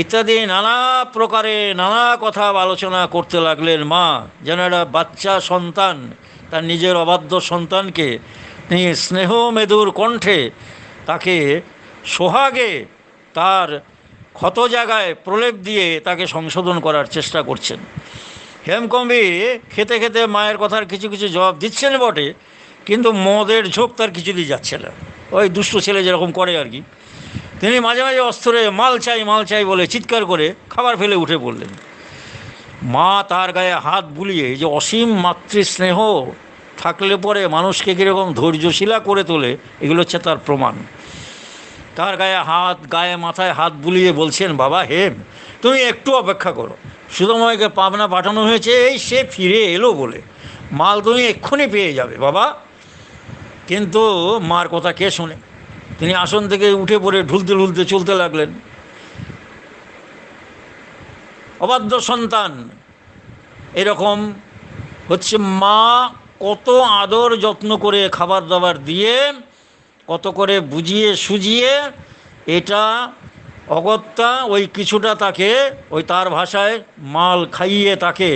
[SPEAKER 1] ইত্যাদি নানা প্রকারে নানা কথা আলোচনা করতে লাগলেন মা। যেন একটা বাচ্চা সন্তান তার নিজের অবাধ্য সন্তানকে তিনি স্নেহ মেদুর কণ্ঠে তাকে সোহাগে তার ক্ষত জায়গায় প্রলেপ দিয়ে তাকে সংশোধন করার চেষ্টা করছেন। হেমকবি খেতে খেতে মায়ের কথার কিছু কিছু জবাব দিচ্ছেন বটে, কিন্তু মদের ঝোঁক তার কিছুতেই যাচ্ছে না। ওই দুষ্ট ছেলে যেরকম করে আর কি। তিনি মাঝে মাঝে অস্ত্রে মাল চাই বলে চিৎকার করে খাবার ফেলে উঠে পড়লেন। মা তার গায়ে হাত বুলিয়ে, যে অসীম মাতৃস্নেহ থাকলে পরে মানুষকে কীরকম ধৈর্যশীলা করে তোলে, এগুলো হচ্ছে তার প্রমাণ। তার গায়ে মাথায় হাত বুলিয়ে বলছেন, বাবা হেম, তুমি একটু অপেক্ষা করো, সুধময়কে পাবনা পাঠানো হয়েছে, এই সে ফিরে এলো বলে, মাল তুমি এক্ষুনি পেয়ে যাবে বাবা। কিন্তু মার কথা কে শোনে? তিনি আসন থেকে উঠে পড়ে ঢুলতে ঢুলতে চলতে লাগলেন। অবাধ্য সন্তান এরকম হচ্ছে, মা কত আদর যত্ন করে খাবার দাবার দিয়ে, কত করে বুঝিয়ে সুজিয়ে, এটা অগত্যা ওই কিছুটা তাকে ওই তার ভাষায় মাল খাইয়ে তাকে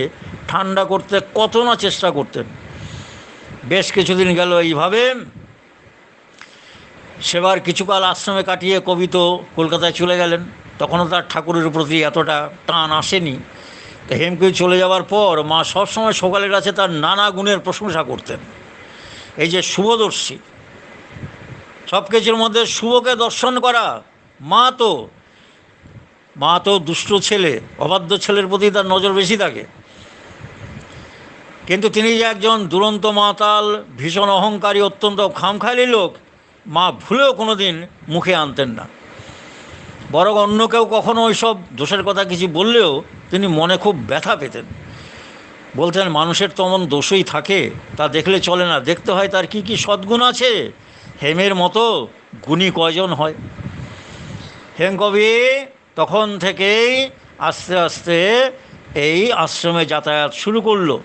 [SPEAKER 1] ঠান্ডা করতে কত না চেষ্টা করতেন। বেশ কিছুদিন গেল এইভাবে। সেবার কিছুকাল আশ্রমে কাটিয়ে কবি তো কলকাতায় চলে গেলেন। তখনও তার ঠাকুরের প্রতি এতটা টান আসেনি। তো হেমকবি চলে যাওয়ার পর মা সবসময় সকালের কাছে তার নানা গুণের প্রশংসা করতেন। এই যে শুভদর্শী, সব কিছুর মধ্যে শুভকে দর্শন করা, মা তো দুষ্ট ছেলে, অবাধ্য ছেলের প্রতি তার নজর বেশি থাকে। কিন্তু তিনি যে একজন দুরন্ত মাতাল, ভীষণ অহংকারী, অত্যন্ত খামখেয়ালি লোক, মা ভুলেও কোনো দিন মুখে আনতেন না। বরং অন্য কেউ কখনো ওইসব দোষের কথা কিছু বললেও তিনি মনে খুব ব্যথা পেতেন। বলতেন, মানুষের তেমন দোষই থাকে, তা দেখলে চলে না, দেখতে হয় তার কি কি সদ্গুণ আছে। হেমের মতো গুণী কয়জন হয়? হেমকবি তখন থেকেই আস্তে আস্তে এই আশ্রমে যাতায়াত শুরু করলো।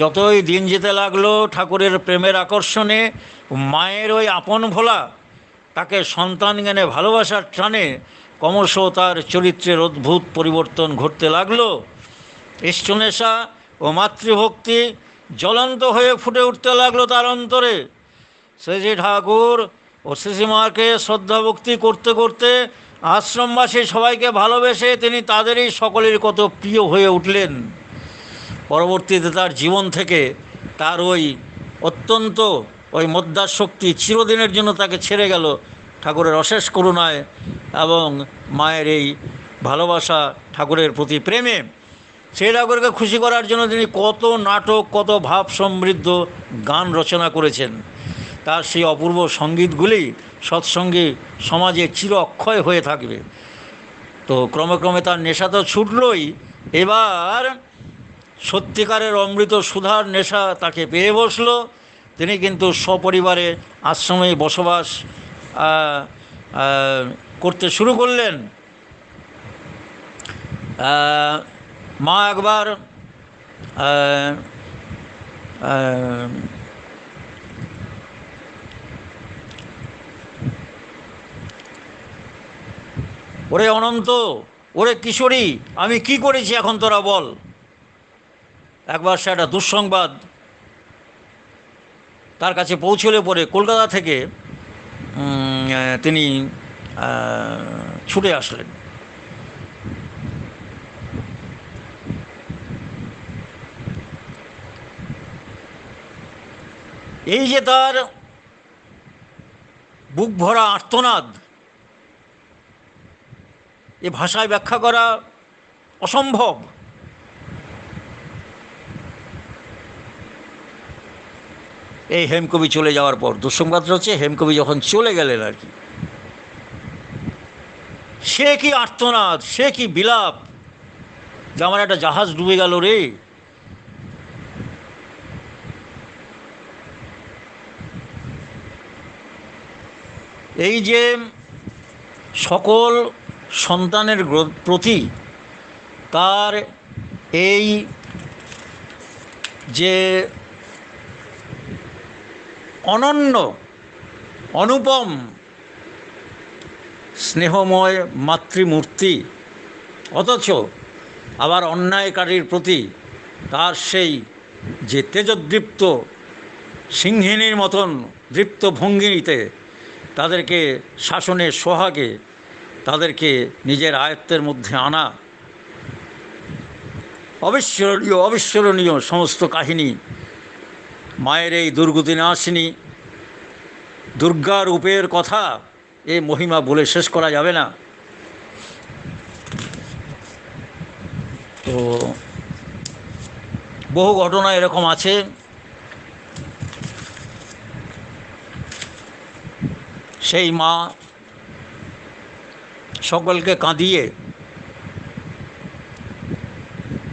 [SPEAKER 1] যতই দিন যেতে লাগলো, ঠাকুরের প্রেমের আকর্ষণে, মায়ের ওই আপন ভোলা, তাকে সন্তান জ্ঞানে ভালোবাসার টানে ক্রমশ তার চরিত্রের অদ্ভুত পরিবর্তন ঘটতে লাগলো। ইষ্টনেশা ও মাতৃভক্তি জ্বলন্ত হয়ে ফুটে উঠতে লাগলো তার অন্তরে। শ্রীজি ঠাকুর ও শ্রীশ্রীমাকে শ্রদ্ধা ভক্তি করতে করতে আশ্রমবাসী সবাইকে ভালোবেসে তিনি তাদেরই সকলের কত প্রিয় হয়ে উঠলেন। পরবর্তীতে তার জীবন থেকে তার ওই অত্যন্ত ওই মধ্যাশক্তি চিরদিনের জন্য তাকে ছেড়ে গেল ঠাকুরের অশেষ করুণায় এবং মায়ের এই ভালোবাসা, ঠাকুরের প্রতি প্রেমে। সেই ঠাকুরকে খুশি করার জন্য তিনি কত নাটক, কত ভাব সমৃদ্ধ গান রচনা করেছেন। তার সেই অপূর্ব সঙ্গীতগুলি সৎসঙ্গী সমাজে চির অক্ষয় হয়ে থাকবে। তো ক্রমে ক্রমে তার নেশা তো ছুটলই, এবার সত্যিকারের অমৃত সুধার নেশা তাকে পেয়ে বসলো। তিনি কিন্তু সপরিবারে আশ্রমে বসবাস করতে শুরু করলেন। মা একবার ওরে অনন্ত, ওরে কিশোরী, আমি কি করেছি এখন তোরা বল। একবার সে একটা দুঃসংবাদ তার কাছে পৌঁছলে পরে কলকাতা থেকে তিনি ছুটে আসলেন। এই যে তার বুক ভরা আর্তনাদ, এ ভাষায় ব্যাখ্যা করা অসম্ভব। এই হেমকবি চলে যাওয়ার পর দুঃসংবাদটা হচ্ছে, হেমকবি যখন চলে গেলেন আর কি, সে কি আর্তনাদ, সে কি বিলাপ যে আমার একটা জাহাজ ডুবে গেল রে। এই যে সকল সন্তানের প্রতি তার এই যে অনন্য অনুপম স্নেহময় মাতৃমূর্তি, অথচ আবার অন্যায়কারীর প্রতি তার সেই যে তেজদীপ্ত সিংহিনীর মতন দীপ্ত ভঙ্গিতে তাদেরকে শাসনের সোহাগে তাদেরকে নিজের আয়ত্তের মধ্যে আনা, অবিস্মরণীয় অবিস্মরণীয় সমস্ত কাহিনী। মায়ের এই দুর্গতি নাশিনী দুর্গা রূপের কথা, এ মহিমা বলে শেষ করা যাবে না। তো বহু ঘটনা এরকম আছে। সেই মা সকলকে কাঁদিয়ে,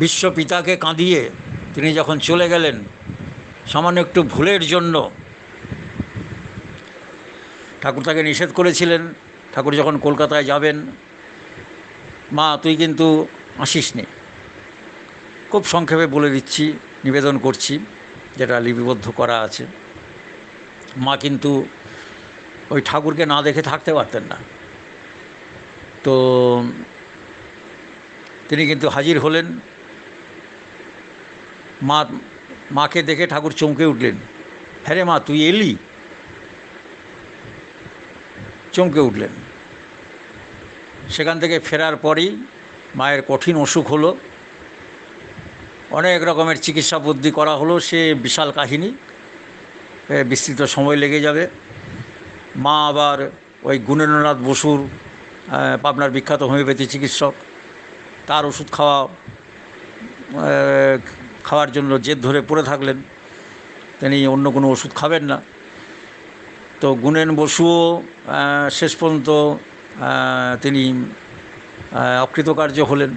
[SPEAKER 1] বিশ্বপিতাকে কাঁদিয়ে তিনি যখন চলে গেলেন সামান্য একটু ভুলের জন্য, ঠাকুর তাকে নিষেধ করেছিলেন। ঠাকুর যখন কলকাতায় যাবেন, মা তুই কিন্তু আসিস নি, খুব সংক্ষেপে বলে দিচ্ছি, নিবেদন করছি, যেটা লিপিবদ্ধ করা আছে। মা কিন্তু ওই ঠাকুরকে না দেখে থাকতে পারতেন না, তো তিনি কিন্তু হাজির হলেন। মাকে দেখে ঠাকুর চমকে উঠলেন, হ্যাঁ রে মা তুই এলি, চমকে উঠলেন। সেখান থেকে ফেরার পরই মায়ের কঠিন অসুখ হলো, অনেক রকমের চিকিৎসা বুদ্ধি করা হলো, সে বিশাল কাহিনী, বিস্তৃত সময় লেগে যাবে। মা আবার ওই গুণেন্দ্রনাথ বসুর, পাবনার বিখ্যাত হোমিওপ্যাথি চিকিৎসক, তার ওষুধ খাওয়ার জন্য জেদ ধরে পড়ে থাকলেন, তিনি অন্য কোনো ওষুধ খাবেন না। তো গুণেন বসুও শেষ পর্যন্ত তিনি অকৃতকার্য হলেন।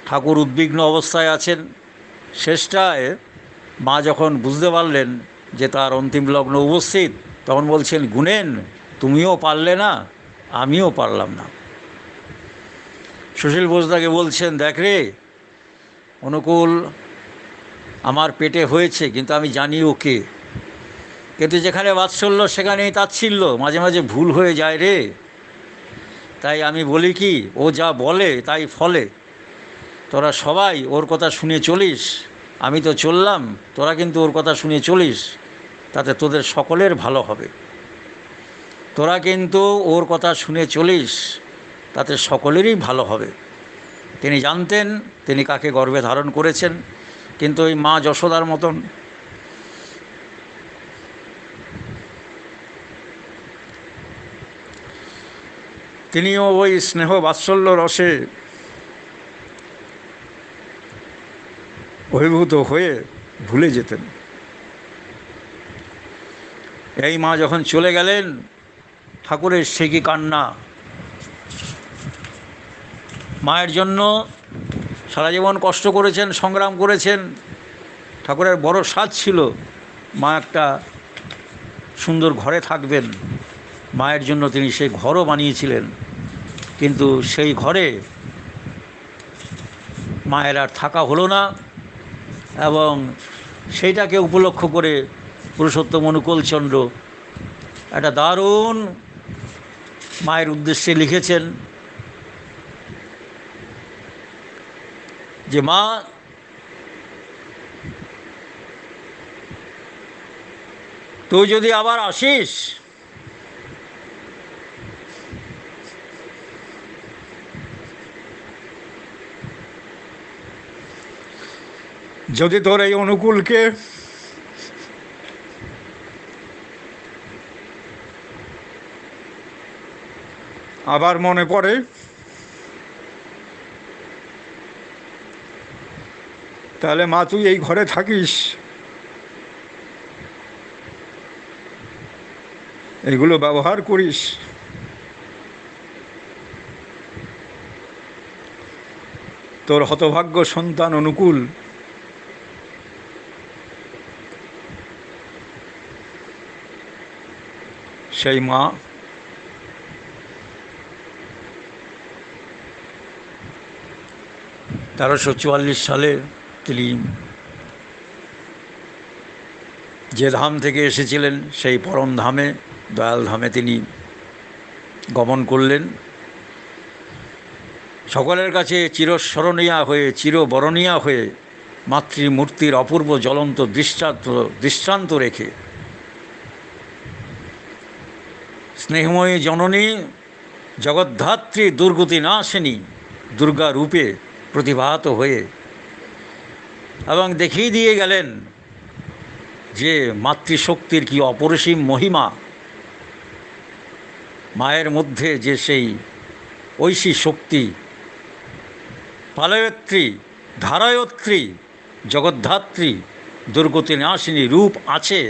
[SPEAKER 1] ঠাকুর উদ্বিগ্ন অবস্থায় আছেন। শেষটায় মা যখন বুঝতে পারলেন যে তার অন্তিম লগ্ন উপস্থিত, তখন বলছেন, গুণেন তুমিও পারলে না, আমিও পারলাম না। সুশীল বোসদাকে বলছেন, দেখ রে অনুকূল আমার পেটে হয়েছে, কিন্তু আমি জানি ওকে, কিন্তু যেখানে বাৎসল্য সেখানেই তাচ্ছিল্য, মাঝে মাঝে ভুল হয়ে যায় রে। তাই আমি বলি কি, ও যা বলে তাই ফলে, তোরা সবাই ওর কথা শুনে চলিস, আমি তো চললাম, তোরা কিন্তু ওর কথা শুনে চলিস, তাতে তোদের সকলের ভালো হবে। তোরা কিন্তু ওর কথা শুনে চলিস, তাতে সকলেরই ভালো হবে। তিনি জানতেন তিনি কাকে গর্ভে ধারণ করেছেন, কিন্তু ওই মা যশোদার মতন তিনিও ওই স্নেহ বাৎসল্য রসে অভিভূত হয়ে ভুলে যেতেন। এই মা যখন চলে গেলেন, ঠাকুরের সে কি কান্না। মায়ের জন্য সারা জীবন কষ্ট করেছেন, সংগ্রাম করেছেন। ঠাকুরের বড় সাধ ছিল মা একটা সুন্দর ঘরে থাকবেন, মায়ের জন্য তিনি সেই ঘরও বানিয়েছিলেন, কিন্তু সেই ঘরে মায়ের আর থাকা হলো না। এবং সেইটাকে উপলক্ষ করে পুরুষোত্তম অনুকূলচন্দ্র একটা দারুণ মায়ের উদ্দেশ্যে লিখেছেন যে, মা তুই যদি আবার আসিস, যদি তোর এই অনুকূলকে আবার মনে পড়ে তাহলে মা তুই এই ঘরে থাকিস, এগুলো ব্যবহার করিস। তোর হতভাগ্য সন্তান অনুকূল। সেই মা 1344 সালে তিনি যে ধাম থেকে এসেছিলেন সেই পরম ধামে, দয়াল ধামে তিনি গমন করলেন। সকলের কাছে চিরস্মরণীয়া হয়ে, চিরবরণীয়া হয়ে, মাতৃমূর্তির অপূর্ব জ্বলন্ত দৃষ্টান্ত রেখে স্নেহময়ী জননী জগদ্ধাত্রী দুর্গতি নাশিনী দুর্গা রূপে প্রতিভাত হয়ে এবং দেখিয়ে দিয়ে গেলেন যে মাতৃশক্তির কি অপরিসীম মহিমা, মায়ের মধ্যে যে সেই ঐশী শক্তি, পালয়ত্রী, ধারায়ত্রী, জগদ্ধাত্রী, দুর্গতি নাশিনী রূপ আছে,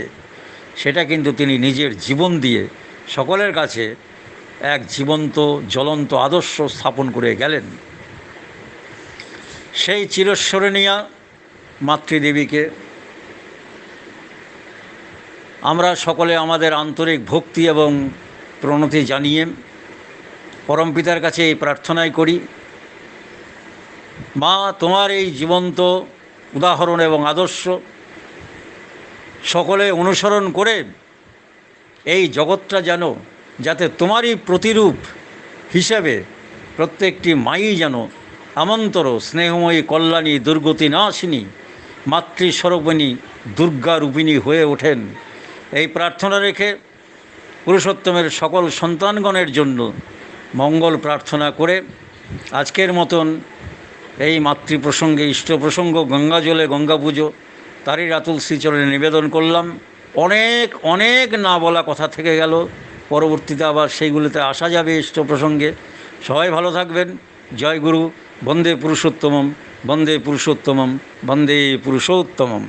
[SPEAKER 1] সেটা কিন্তু তিনি নিজের জীবন দিয়ে সকলের কাছে এক জীবন্ত জ্বলন্ত আদর্শ স্থাপন করে গেলেন। সেই চিরস্মরণীয়া মাতৃদেবীকে আমরা সকলে আমাদের আন্তরিক ভক্তি এবং প্রণতি জানিয়ে পরমপিতার কাছে এই প্রার্থনাই করি, মা তোমার এই জীবন্ত উদাহরণ এবং আদর্শ সকলে অনুসরণ করে এই জগৎটা যেন যাতে তোমারই প্রতিরূপ হিসেবে প্রত্যেকটি মাই যেন আমন্তর স্নেহময়ী কল্যাণী দুর্গতি নাশিনী মাতৃস্বরূপিণী দুর্গা রূপিণী হয়ে ওঠেন, এই প্রার্থনা রেখে পুরুষোত্তমের সকল সন্তানগণের জন্য মঙ্গল প্রার্থনা করে আজকের মতন এই মাতৃপ্রসঙ্গে, ইষ্ট প্রসঙ্গ, গঙ্গা জলে গঙ্গা পুজো, তারই রাতুল শ্রীচরণে নিবেদন করলাম। অনেক অনেক না বলা কথা থেকে গেল, পরবর্তীতে আবার সেইগুলোতে আসা যাবে ইষ্ট প্রসঙ্গে। সবাই ভালো থাকবেন। জয় গুরু। বন্দে পুরুষোত্তমম, বন্দে পুরুষোত্তমম, বন্দে পুরুষোত্তমম।